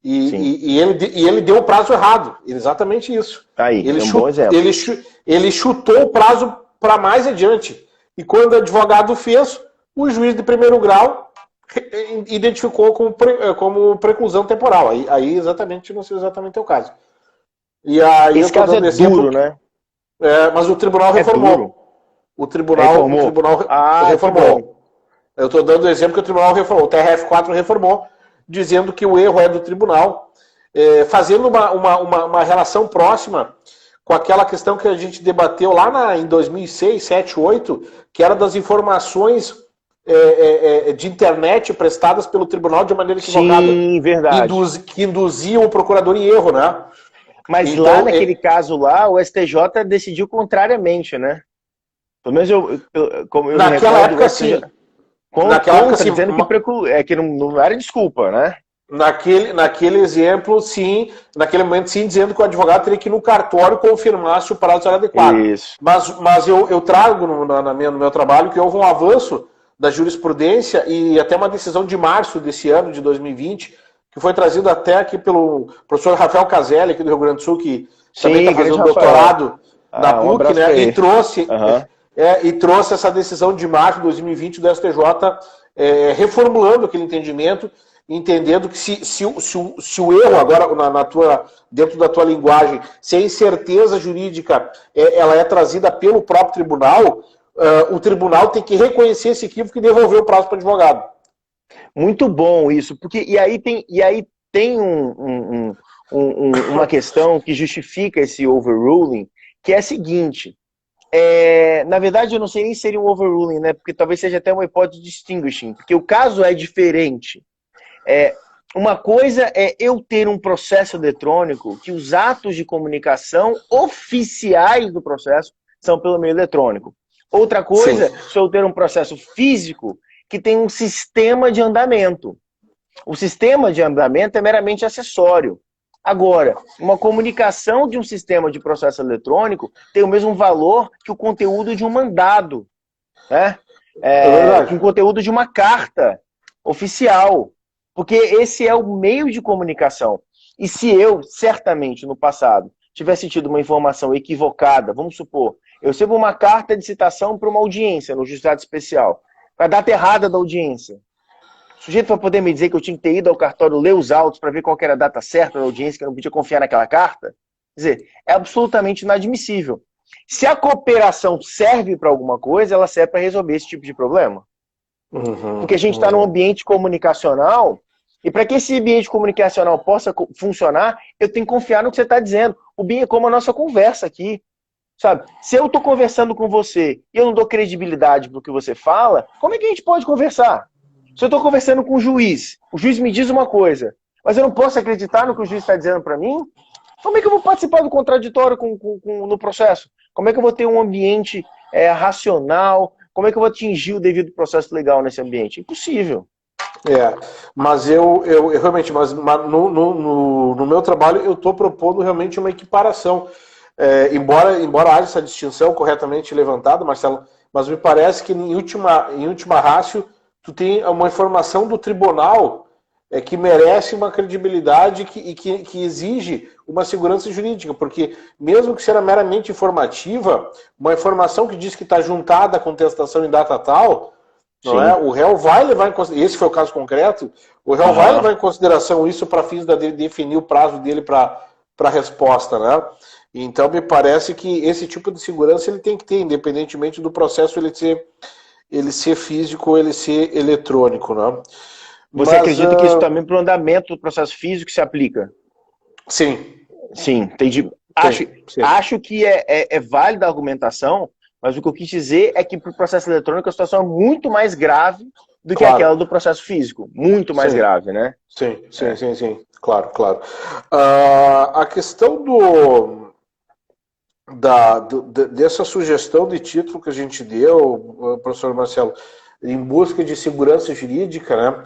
E ele deu o prazo errado, exatamente isso. Aí, um bom exemplo. Ele chutou o prazo para mais adiante. E quando o advogado fez, o juiz de primeiro grau identificou como preclusão temporal. Aí exatamente, não sei exatamente o caso. E aí esse caso é duro, né? Mas o tribunal reformou. O tribunal reformou. Eu estou dando o exemplo que o tribunal reformou. O TRF4 reformou, dizendo que o erro é do tribunal, fazendo uma relação próxima com aquela questão que a gente debateu lá em 2006, 7, 8, que era das informações de internet prestadas pelo tribunal de maneira equivocada. Sim, verdade. Que induziam o procurador em erro, né? Mas então, lá naquele caso lá, o STJ decidiu contrariamente, né? Pelo menos como eu naquela época, sim. Naquela época, sim, dizendo que não era desculpa, né? Naquele exemplo, sim, naquele momento, sim, dizendo que o advogado teria que ir no cartório confirmar se o prazo era adequado. Isso. Mas eu trago no meu trabalho que houve um avanço da jurisprudência e até uma decisão de março desse ano, de 2020, que foi trazido até aqui pelo professor Rafael Caselli, aqui do Rio Grande do Sul, que também está fazendo doutorado na PUC, né? E trouxe essa decisão de março de 2020 do STJ, reformulando aquele entendimento, entendendo que se o erro, agora dentro da tua linguagem, se a incerteza jurídica ela é trazida pelo próprio tribunal, o tribunal tem que reconhecer esse equívoco e devolver o prazo para o advogado. Muito bom isso, porque e aí tem uma questão que justifica esse overruling, que é a seguinte. Na verdade, eu não sei nem se seria um overruling, né? Porque talvez seja até uma hipótese de distinguishing, porque o caso é diferente. Uma coisa é eu ter um processo eletrônico que os atos de comunicação oficiais do processo são pelo meio eletrônico. Outra coisa é eu ter um processo físico que tem um sistema de andamento. O sistema de andamento é meramente acessório. Agora, uma comunicação de um sistema de processo eletrônico tem o mesmo valor que o conteúdo de um mandado, né? Que o conteúdo de uma carta oficial. Porque esse é o meio de comunicação. E se eu, certamente, no passado, tivesse tido uma informação equivocada, vamos supor, eu recebo uma carta de citação para uma audiência no juizado especial, para a data errada da audiência. O sujeito vai poder me dizer que eu tinha que ter ido ao cartório ler os autos para ver qual era a data certa da audiência, que eu não podia confiar naquela carta? Quer dizer, é absolutamente inadmissível. Se a cooperação serve para alguma coisa, ela serve para resolver esse tipo de problema. Porque a gente está num ambiente comunicacional, e para que esse ambiente comunicacional possa funcionar, eu tenho que confiar no que você está dizendo. O BIM é como a nossa conversa aqui. Sabe? Se eu estou conversando com você e eu não dou credibilidade para o que você fala, como é que a gente pode conversar? Se eu estou conversando com o juiz me diz uma coisa, mas eu não posso acreditar no que o juiz está dizendo para mim, como é que eu vou participar do contraditório no processo? Como é que eu vou ter um ambiente racional? Como é que eu vou atingir o devido processo legal nesse ambiente? Impossível. Mas eu realmente, no meu trabalho, eu estou propondo realmente uma equiparação. Embora haja essa distinção corretamente levantada, Marcelo, mas me parece que em última ratio, tu tem uma informação do tribunal que merece uma credibilidade e que exige uma segurança jurídica, porque mesmo que seja meramente informativa, uma informação que diz que está juntada à contestação em data tal, não é? O réu vai levar em consideração, esse foi o caso concreto, o réu vai levar em consideração isso para fins de definir o prazo dele para para a resposta, né? Então me parece que esse tipo de segurança ele tem que ter, independentemente do processo ele ser físico ou ele ser eletrônico, né? Você Mas acredita que isso também para o andamento do processo físico se aplica? sim, Sim, entendi. sim. Acho que é válida a argumentação, mas o que eu quis dizer é que para o processo eletrônico a situação é muito mais grave do que aquela do processo físico. Muito mais grave, né? Sim. Claro. A questão dessa sugestão de título que a gente deu, professor Marcelo, em busca de segurança jurídica, né?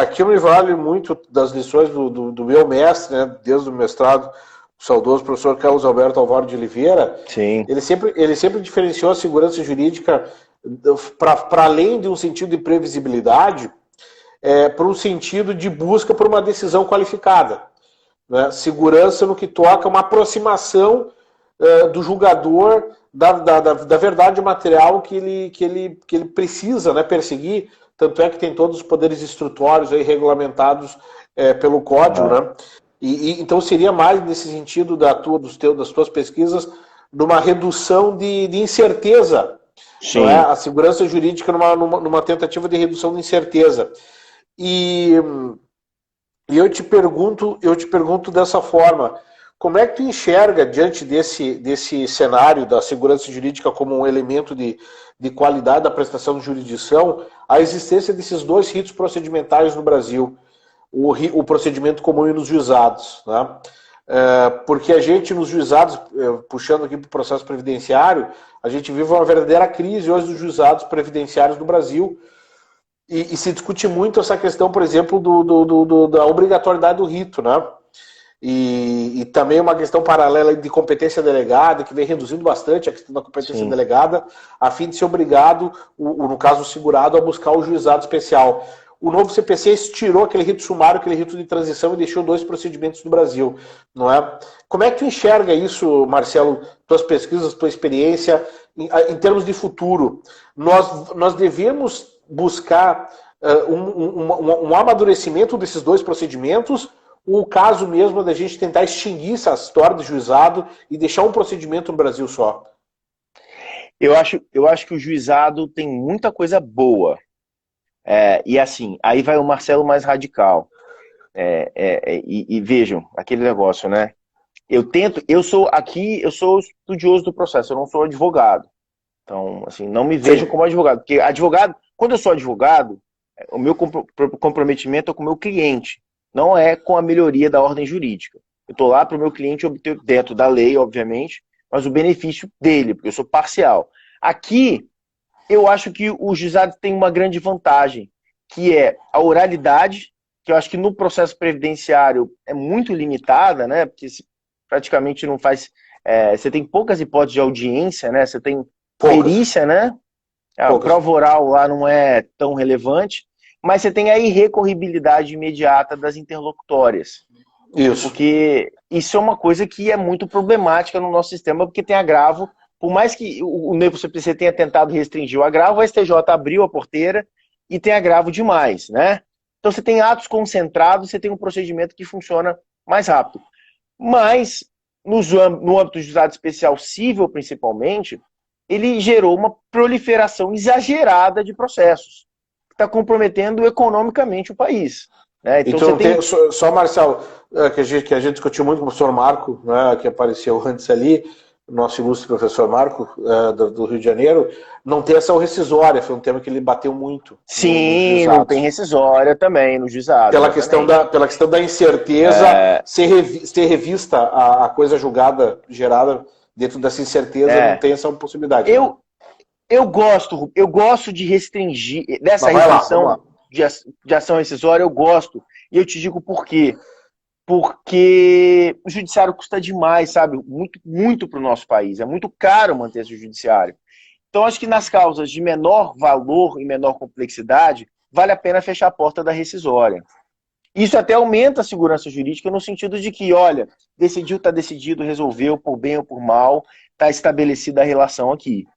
Aqui eu me vale muito das lições do meu mestre, né? Desde o mestrado, o saudoso professor Carlos Alberto Alvaro de Oliveira. Sim. Ele sempre diferenciou a segurança jurídica para além de um sentido de previsibilidade, para um sentido de busca por uma decisão qualificada. Né? Segurança no que toca uma aproximação do julgador da verdade material que ele precisa, né, perseguir. Tanto é que tem todos os poderes instrutórios aí regulamentados pelo Código. Né? Então seria mais nesse sentido das tuas pesquisas, numa redução de incerteza. Não é? A segurança jurídica numa tentativa de redução de incerteza. E eu te pergunto dessa forma: como é que tu enxerga, diante desse cenário da segurança jurídica como um elemento de qualidade da prestação de jurisdição, a existência desses dois ritos procedimentais no Brasil, o procedimento comum e nos juizados, né? Porque a gente nos juizados, puxando aqui para o processo previdenciário, a gente vive uma verdadeira crise hoje dos juizados previdenciários no Brasil, e se discute muito essa questão, por exemplo, da obrigatoriedade do rito, né? E também uma questão paralela de competência delegada, que vem reduzindo bastante a questão da competência delegada, a fim de ser obrigado, no caso o segurado, a buscar o juizado especial. O novo CPC estirou aquele rito sumário, aquele rito de transição, e deixou dois procedimentos no Brasil, não é? Como é que tu enxerga isso, Marcelo, tuas pesquisas, tua experiência, em termos de futuro? Nós devemos buscar um amadurecimento desses dois procedimentos, ou o caso mesmo da gente tentar extinguir essa história de juizado e deixar um procedimento no Brasil só? Eu acho que o juizado tem muita coisa boa. E assim, aí vai o Marcelo mais radical. E vejam, aquele negócio, né? Eu sou estudioso do processo, eu não sou advogado. Então, assim, não me vejo como advogado. Porque advogado, quando eu sou advogado, o meu comprometimento é com o meu cliente, não é com a melhoria da ordem jurídica. Eu estou lá para o meu cliente obter, dentro da lei, obviamente, mas o benefício dele, porque eu sou parcial. Aqui, eu acho que o juizado tem uma grande vantagem, que é a oralidade, que eu acho que no processo previdenciário é muito limitada, né? Porque praticamente não faz... você tem poucas hipóteses de audiência, né? Você tem perícia, né? A prova oral lá não é tão relevante, mas você tem a irrecorribilidade imediata das interlocutórias. Isso. Porque isso é uma coisa que é muito problemática no nosso sistema, porque tem agravo. Por mais que o CPC tenha tentado restringir o agravo, o STJ abriu a porteira e tem agravo demais, né? Então você tem atos concentrados, você tem um procedimento que funciona mais rápido. Mas, no âmbito do juizado especial civil, principalmente, ele gerou uma proliferação exagerada de processos, que está comprometendo economicamente o país. Né? Então você tem... Só, Marcelo, que a gente discutiu muito com o professor Marco, né, que apareceu antes ali, nosso ilustre professor Marco, do Rio de Janeiro, não tem ação rescisória, foi um tema que ele bateu muito. Sim, não tem rescisória também no juizado. Pela questão da incerteza, ser revista a coisa julgada, gerada dentro dessa incerteza, não tem essa possibilidade. Eu gosto de restringir, dessa restrição de ação rescisória, eu gosto. E eu te digo por quê. Porque o judiciário custa demais, sabe? Muito, muito para o nosso país. É muito caro manter esse judiciário. Então, acho que nas causas de menor valor e menor complexidade, vale a pena fechar a porta da rescisória. Isso até aumenta a segurança jurídica no sentido de que, olha, decidiu, está decidido, resolveu, por bem ou por mal, está estabelecida a relação aqui.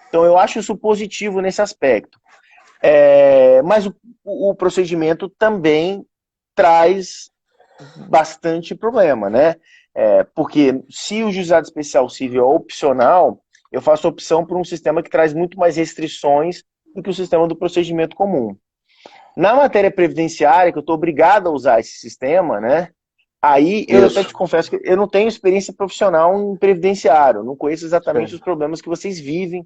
Então, eu acho isso positivo nesse aspecto. Mas o procedimento também traz bastante problema, né? Porque se o juizado especial civil é opcional, eu faço opção por um sistema que traz muito mais restrições do que o sistema do procedimento comum. Na matéria previdenciária, que eu estou obrigado a usar esse sistema, né? Aí eu até te confesso que eu não tenho experiência profissional em previdenciário, não conheço exatamente os problemas que vocês vivem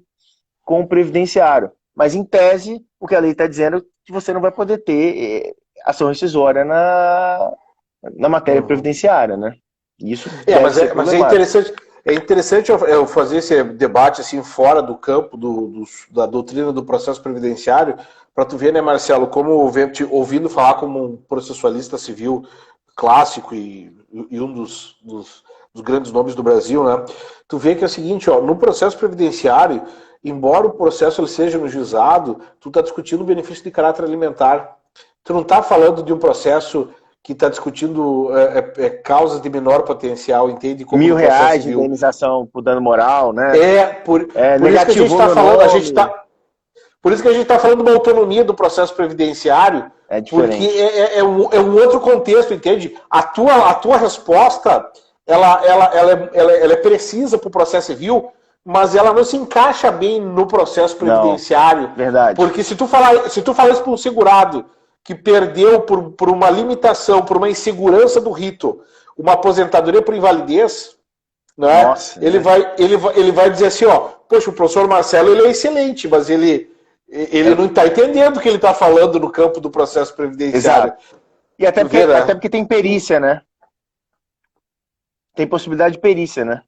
com o previdenciário. Mas, em tese, o que a lei está dizendo é que você não vai poder ter ação rescisória na matéria previdenciária, né? Isso mas é interessante eu fazer esse debate assim fora do campo da doutrina do processo previdenciário, para tu ver, né, Marcelo, como ouvindo falar como um processualista civil clássico e um dos grandes nomes do Brasil, né? Tu vê que é o seguinte, ó, no processo previdenciário, embora o processo ele seja no juizado, tu está discutindo o benefício de caráter alimentar. Tu não está falando de um processo que está discutindo causas de menor potencial, entende? Como R$1.000 de indenização por dano moral, né? Por isso que a gente está falando, por isso que a gente está falando de uma autonomia do processo previdenciário, porque é um outro contexto, entende? A tua resposta, ela é precisa para o processo civil, mas ela não se encaixa bem no processo previdenciário. Não, verdade. Porque se tu falar isso para um segurado que perdeu por uma limitação, por uma insegurança do rito, uma aposentadoria por invalidez, né? Nossa, ele vai dizer assim, ó, poxa, o professor Marcelo ele é excelente, mas ele não está entendendo o que ele está falando no campo do processo previdenciário. Exato. E até porque tem perícia, né? Tem possibilidade de perícia, né?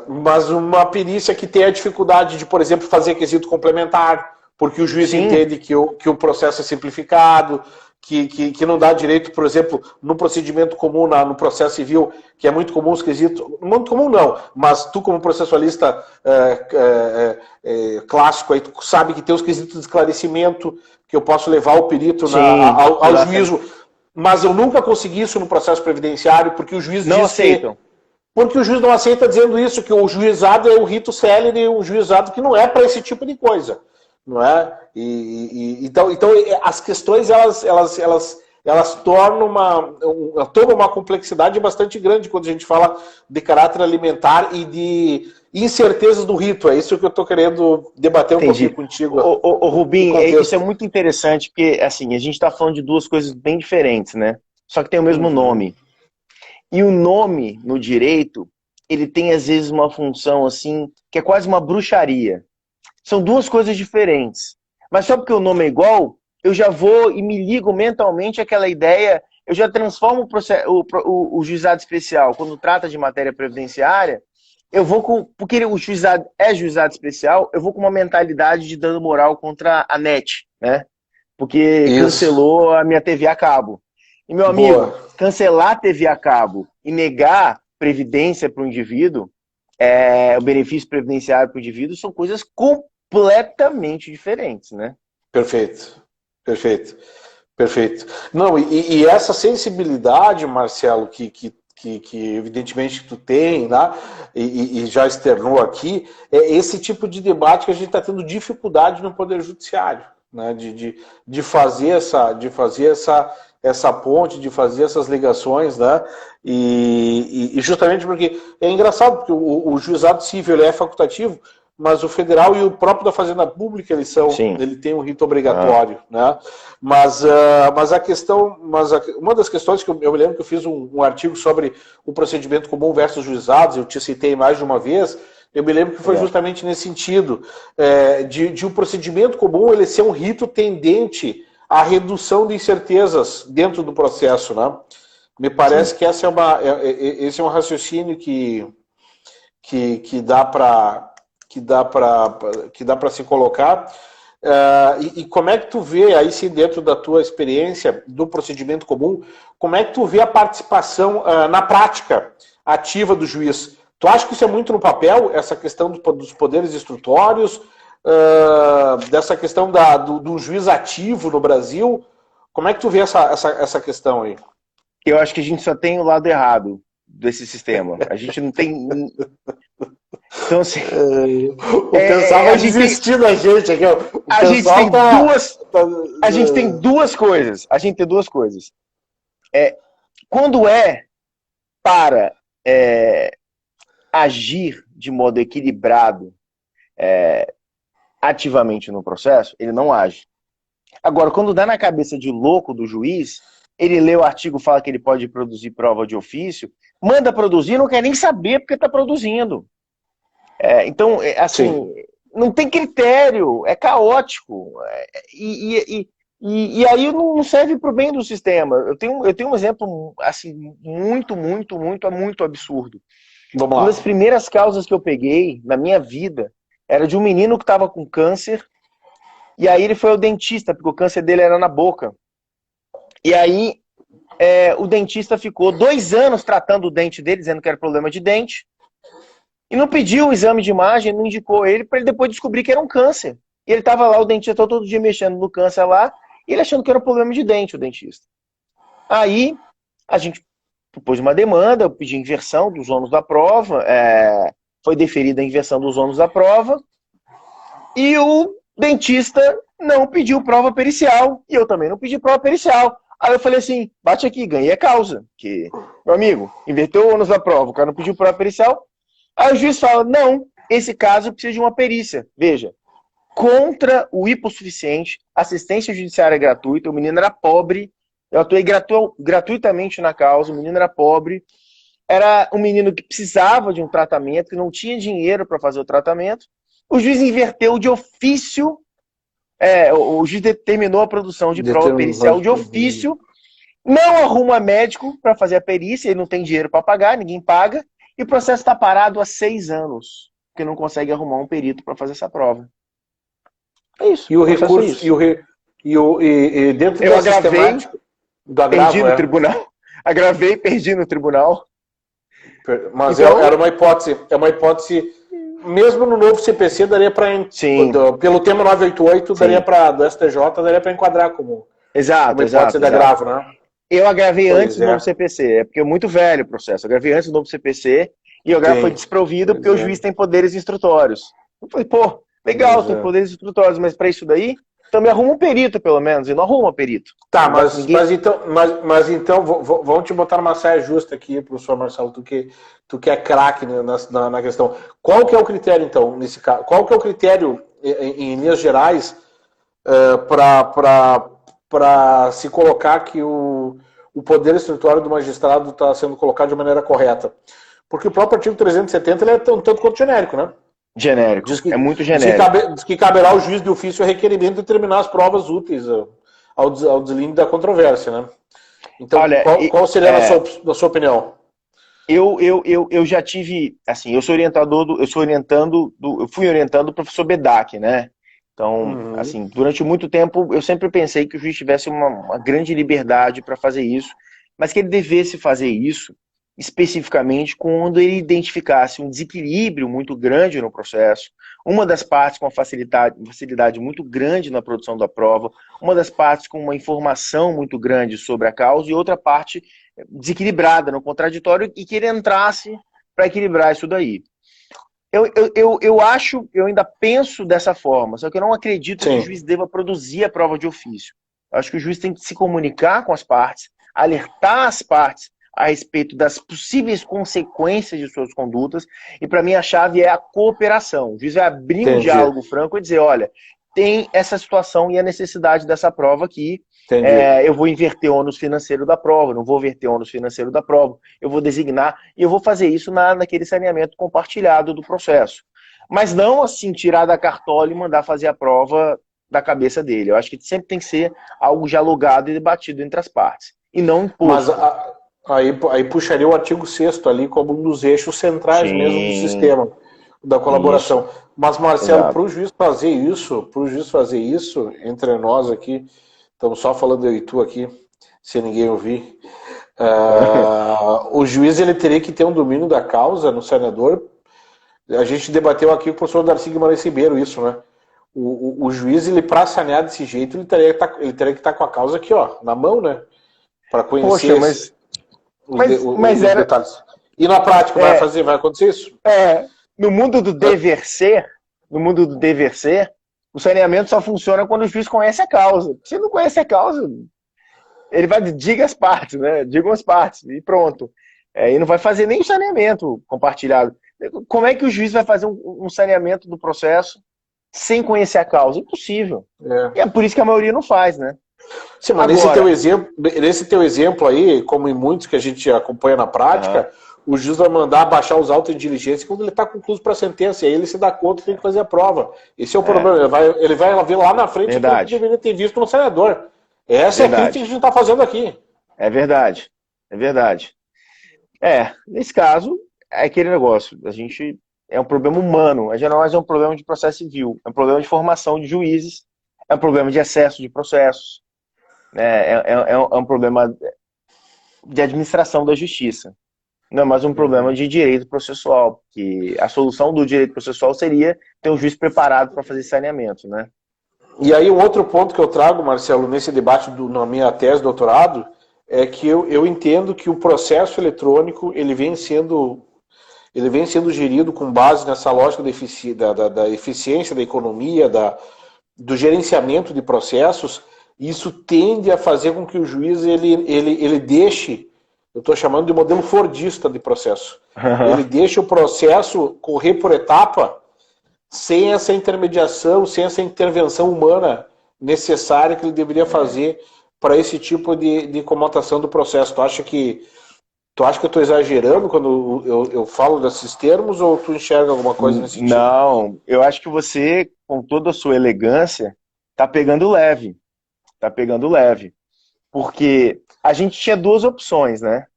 Mas uma perícia que tem a dificuldade de, por exemplo, fazer quesito complementar, porque o juiz entende que o processo é simplificado, que não dá direito, por exemplo, no procedimento comum, no processo civil, que é muito comum os quesitos, muito comum não, mas tu como processualista clássico, aí tu sabe que tem os quesitos de esclarecimento, que eu posso levar o perito ao juízo, mas eu nunca consegui isso no processo previdenciário, porque o juiz não aceitam. Porque o juiz não aceita dizendo isso, que o juizado é o rito célere, um juizado que não é para esse tipo de coisa. Não é? Então as questões elas tornam uma complexidade bastante grande quando a gente fala de caráter alimentar e de incertezas do rito. É isso que eu estou querendo debater um pouquinho contigo. Ô Rubim, isso é muito interessante, porque assim, a gente está falando de duas coisas bem diferentes, né? Só que tem o mesmo nome. E o nome no direito, ele tem às vezes uma função assim, que é quase uma bruxaria. São duas coisas diferentes. Mas só porque o nome é igual, eu já vou e me ligo mentalmente àquela ideia, eu já transformo o juizado especial, quando trata de matéria previdenciária, eu vou porque o juizado é juizado especial, eu vou com uma mentalidade de dano moral contra a NET, né? Porque cancelou a minha TV a cabo. E, meu amigo, cancelar a TV a cabo e negar previdência para o indivíduo, o benefício previdenciário para o indivíduo, são coisas completamente diferentes, né? Perfeito. Não, e essa sensibilidade, Marcelo, que evidentemente tu tem, né, e já externou aqui, é esse tipo de debate que a gente está tendo dificuldade no Poder Judiciário, né, de fazer essa ponte, de fazer essas ligações, né? E justamente porque é engraçado, porque o juizado civil ele é facultativo, mas o federal e o próprio da Fazenda Pública ele tem um rito obrigatório, né? Mas uma das questões que eu me lembro que eu fiz um artigo sobre o procedimento comum versus juizados, eu te citei mais de uma vez. Eu me lembro que foi justamente nesse sentido, de um procedimento comum ele ser um rito tendente à redução de incertezas dentro do processo, né? Me parece que esse é um raciocínio que dá para se colocar. E como é que tu vê, aí sim, dentro da tua experiência do procedimento comum, como é que tu vê a participação na prática ativa do juiz? Tu acha que isso é muito no papel, essa questão dos poderes instrutórios, dessa questão do juiz ativo no Brasil? Como é que tu vê essa questão aí? Eu acho que a gente só tem o lado errado desse sistema. A gente não tem... Então, assim, o pessoal vai desistir da gente aqui. A gente tem duas coisas. Quando é para agir de modo equilibrado ativamente no processo, ele não age. Agora, quando dá na cabeça de louco do juiz, ele lê o artigo, fala que ele pode produzir prova de ofício, manda produzir, não quer nem saber porque está produzindo. Então, assim, sim, não tem critério, é caótico. E aí não serve para o bem do sistema. Eu tenho um exemplo assim, muito absurdo. Vamos lá. Uma das primeiras causas que eu peguei na minha vida era de um menino que estava com câncer, e aí ele foi ao dentista, porque o câncer dele era na boca. E aí o dentista ficou 2 anos tratando o dente dele, dizendo que era problema de dente, e não pediu o exame de imagem, não indicou ele, para ele depois descobrir que era um câncer. E ele estava lá, o dentista todo dia mexendo no câncer lá, e ele achando que era um problema de dente, o dentista. Aí, a gente propôs uma demanda, eu pedi inversão dos ônus da prova, foi deferida a inversão dos ônus da prova, e o dentista não pediu prova pericial, e eu também não pedi prova pericial. Aí eu falei assim, bate aqui, ganhei a causa, que, meu amigo, inverteu o ônus da prova, o cara não pediu prova pericial. Aí o juiz fala, não, esse caso precisa de uma perícia. Veja, contra o hipossuficiente, assistência judiciária gratuita, o menino era pobre, eu atuei gratuitamente na causa, o menino era pobre, era um menino que precisava de um tratamento, que não tinha dinheiro para fazer o tratamento, o juiz inverteu de ofício, o juiz determinou a produção de prova pericial de ofício, não arruma médico para fazer a perícia, ele não tem dinheiro para pagar, ninguém paga, e o processo está parado há 6 anos, porque não consegue arrumar um perito para fazer essa prova. É isso. E o recurso, e dentro eu agravei, perdi no tribunal. Agravei, perdi no tribunal. Mas então, era uma hipótese, mesmo no novo CPC, daria para, pelo tema 988, daria para, do STJ, daria para enquadrar como uma hipótese de agravo, né? Eu agravei antes do novo CPC, porque é muito velho o processo. Eu agravei antes do novo CPC e o agravo foi desprovido porque o juiz tem poderes instrutórios. Eu falei, pô, legal, tem poderes instrutórios, mas para isso daí, então me arruma um perito, pelo menos, e não arruma perito. Tá, mas então vamos te botar numa saia justa aqui, professor Marcelo, tu que é craque na questão. Qual que é o critério, então, nesse caso? Qual que é o critério, em linhas gerais, para se colocar que o poder instrutório do magistrado está sendo colocado de maneira correta? Porque o próprio artigo 370 ele é tanto quanto genérico, né? Genérico, é muito genérico. Diz que caberá ao juiz de ofício o requerimento de determinar as provas úteis ao deslinde da controvérsia, né? Então, olha, qual seria a sua opinião? Eu já tive, assim, eu fui orientando o professor Bedak, né? Então, assim, durante muito tempo eu sempre pensei que o juiz tivesse uma grande liberdade para fazer isso, mas que ele devesse fazer isso especificamente quando ele identificasse um desequilíbrio muito grande no processo, uma das partes com uma facilidade muito grande na produção da prova, uma das partes com uma informação muito grande sobre a causa e outra parte desequilibrada no contraditório e que ele entrasse para equilibrar isso daí. Eu ainda penso dessa forma, só que eu não acredito que o juiz deva produzir a prova de ofício. Eu acho que o juiz tem que se comunicar com as partes, alertar as partes a respeito das possíveis consequências de suas condutas, e para mim a chave é a cooperação. O juiz vai abrir um diálogo franco e dizer, olha, tem essa situação e a necessidade dessa prova aqui, eu vou inverter o ônus financeiro da prova, não vou inverter o ônus financeiro da prova, eu vou designar, e eu vou fazer isso naquele saneamento compartilhado do processo. Mas não assim, tirar da cartola e mandar fazer a prova da cabeça dele. Eu acho que sempre tem que ser algo dialogado e debatido entre as partes, e não imposto. Aí puxaria o artigo 6º ali como um dos eixos centrais mesmo do sistema da colaboração. Isso. Mas, Marcelo, para o juiz fazer isso, entre nós aqui, estamos só falando eu e tu aqui, sem ninguém ouvir, o juiz ele teria que ter um domínio da causa no saneador. A gente debateu aqui com o professor Darcy Guimarães Ribeiro isso, né? O juiz, ele para sanear desse jeito, ele teria que estar com a causa aqui, ó, na mão, né? Para conhecer os detalhes. E na prática, vai acontecer isso? No mundo do dever ser, o saneamento só funciona quando o juiz conhece a causa. Se não conhece a causa, Ele vai, diga as partes, né? Digam as partes e pronto. E não vai fazer nem saneamento compartilhado. Como é que o juiz vai fazer um saneamento do processo sem conhecer a causa? Impossível. É. E é por isso que a maioria não faz, né? Sim, mas nesse teu exemplo aí, como em muitos que a gente acompanha na prática, o juiz vai mandar baixar os autos de diligência quando ele está concluído para a sentença, e aí ele se dá conta que tem que fazer a prova. Esse é o problema, ele vai ver lá na frente o que deveria ter visto no senador. Essa é a crítica que a gente está fazendo aqui. É verdade, é verdade. Nesse caso, é aquele negócio, é um problema humano, é um problema de processo civil, é um problema de formação de juízes, é um problema de excesso de processos, é um problema de administração da justiça. Não é mais um problema de direito processual, porque a solução do direito processual seria ter um juiz preparado para fazer saneamento, né? E aí, um outro ponto que eu trago, Marcelo, nesse debate na minha tese de doutorado, é que eu entendo que o processo eletrônico ele vem sendo gerido com base nessa lógica da eficiência, da economia, do gerenciamento de processos. E isso tende a fazer com que o juiz ele deixe, eu estou chamando de modelo fordista de processo. Ele deixa o processo correr por etapa sem essa intermediação, sem essa intervenção humana necessária que ele deveria fazer para esse tipo de comutação do processo. Tu acha que eu estou exagerando quando eu falo desses termos, ou tu enxerga alguma coisa nesse sentido? Não, eu acho que você, com toda a sua elegância, está pegando leve. Está pegando leve. Porque a gente tinha duas opções, né?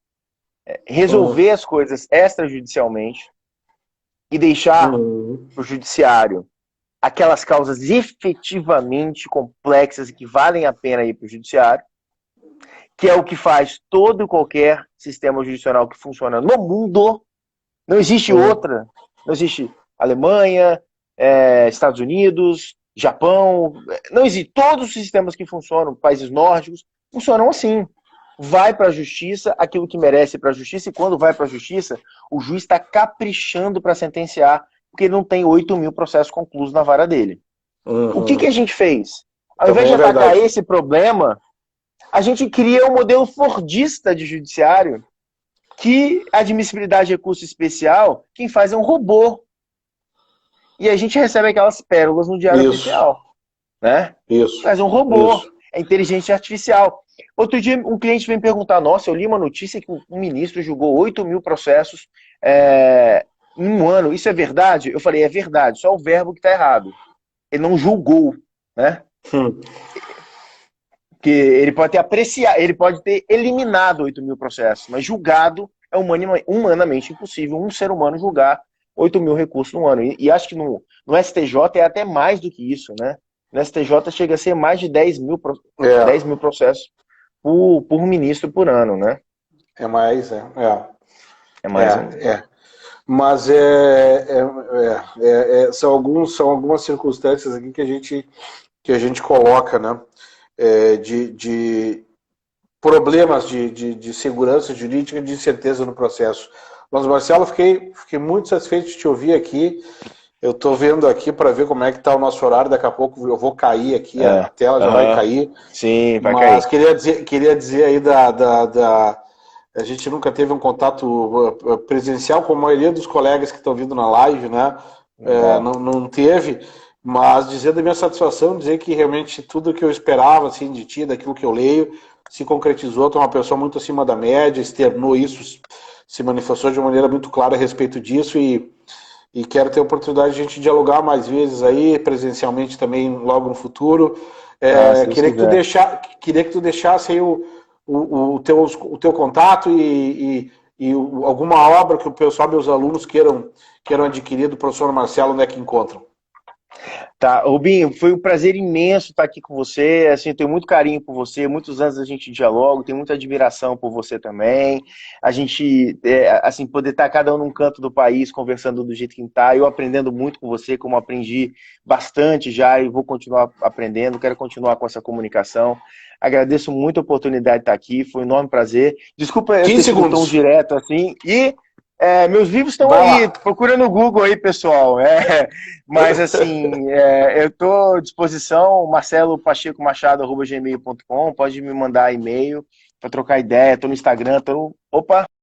Resolver as coisas extrajudicialmente e deixar para o judiciário aquelas causas efetivamente complexas e que valem a pena ir para o judiciário, que é o que faz todo e qualquer sistema judicial que funciona no mundo. Não existe outra. Não existe Alemanha, Estados Unidos, Japão. Não existe. Todos os sistemas que funcionam, países nórdicos, funcionam assim. Vai para a justiça aquilo que merece para a justiça, e quando vai para a justiça, o juiz está caprichando para sentenciar, porque ele não tem 8.000 processos conclusos na vara dele. O que a gente fez? Ao invés de atacar esse problema, a gente cria um modelo fordista de judiciário, que a admissibilidade de recurso especial, quem faz é um robô. E a gente recebe aquelas pérolas no diário oficial. Né? Isso. Faz um robô. Isso. É inteligência artificial. Outro dia, um cliente veio me perguntar, nossa, eu li uma notícia que um ministro julgou 8.000 processos em um ano. Isso é verdade? Eu falei, é verdade, só o verbo que está errado. Ele não julgou, né? Porque ele pode ter apreciado, ele pode ter eliminado 8.000 processos, mas julgado é humanamente impossível um ser humano julgar 8.000 recursos no ano. E acho que no STJ é até mais do que isso, né? No STJ chega a ser mais de 10.000 processos por ministro por ano, né? É mais, É mais. Mas são algumas circunstâncias aqui que a gente coloca, né? De problemas de segurança jurídica e de incerteza no processo. Mas, Marcelo, fiquei muito satisfeito de te ouvir aqui. Eu estou vendo aqui para ver como é que está o nosso horário. Daqui a pouco eu vou cair aqui, a tela já vai cair. Sim, vai cair. Mas queria dizer aí a gente nunca teve um contato presencial com a maioria dos colegas que estão vindo na live, né? Não teve, mas dizer da minha satisfação, dizer que realmente tudo que eu esperava assim, de ti, daquilo que eu leio, se concretizou. Tu é uma pessoa muito acima da média, externou isso, se manifestou de uma maneira muito clara a respeito disso, e quero ter a oportunidade de a gente dialogar mais vezes aí, presencialmente também logo no futuro. Queria que tu deixasse aí o teu contato e alguma obra que o pessoal, meus alunos, queiram adquirir do professor Marcelo, onde é que encontram. Tá, Rubinho, foi um prazer imenso estar aqui com você. Assim, eu tenho muito carinho por você, muitos anos a gente dialoga, tenho muita admiração por você também. A gente, assim, poder estar cada um num canto do país conversando do jeito que está, eu aprendendo muito com você, como aprendi bastante já e vou continuar aprendendo, quero continuar com essa comunicação. Agradeço muito a oportunidade de estar aqui, foi um enorme prazer. Desculpa eu ter sido tão direto assim. E Meus livros estão Vai aí, lá. procura no Google aí, pessoal. Mas assim, eu estou à disposição, marcelopachecomachado@gmail.com, pode me mandar e-mail para trocar ideia, estou no Instagram, opa,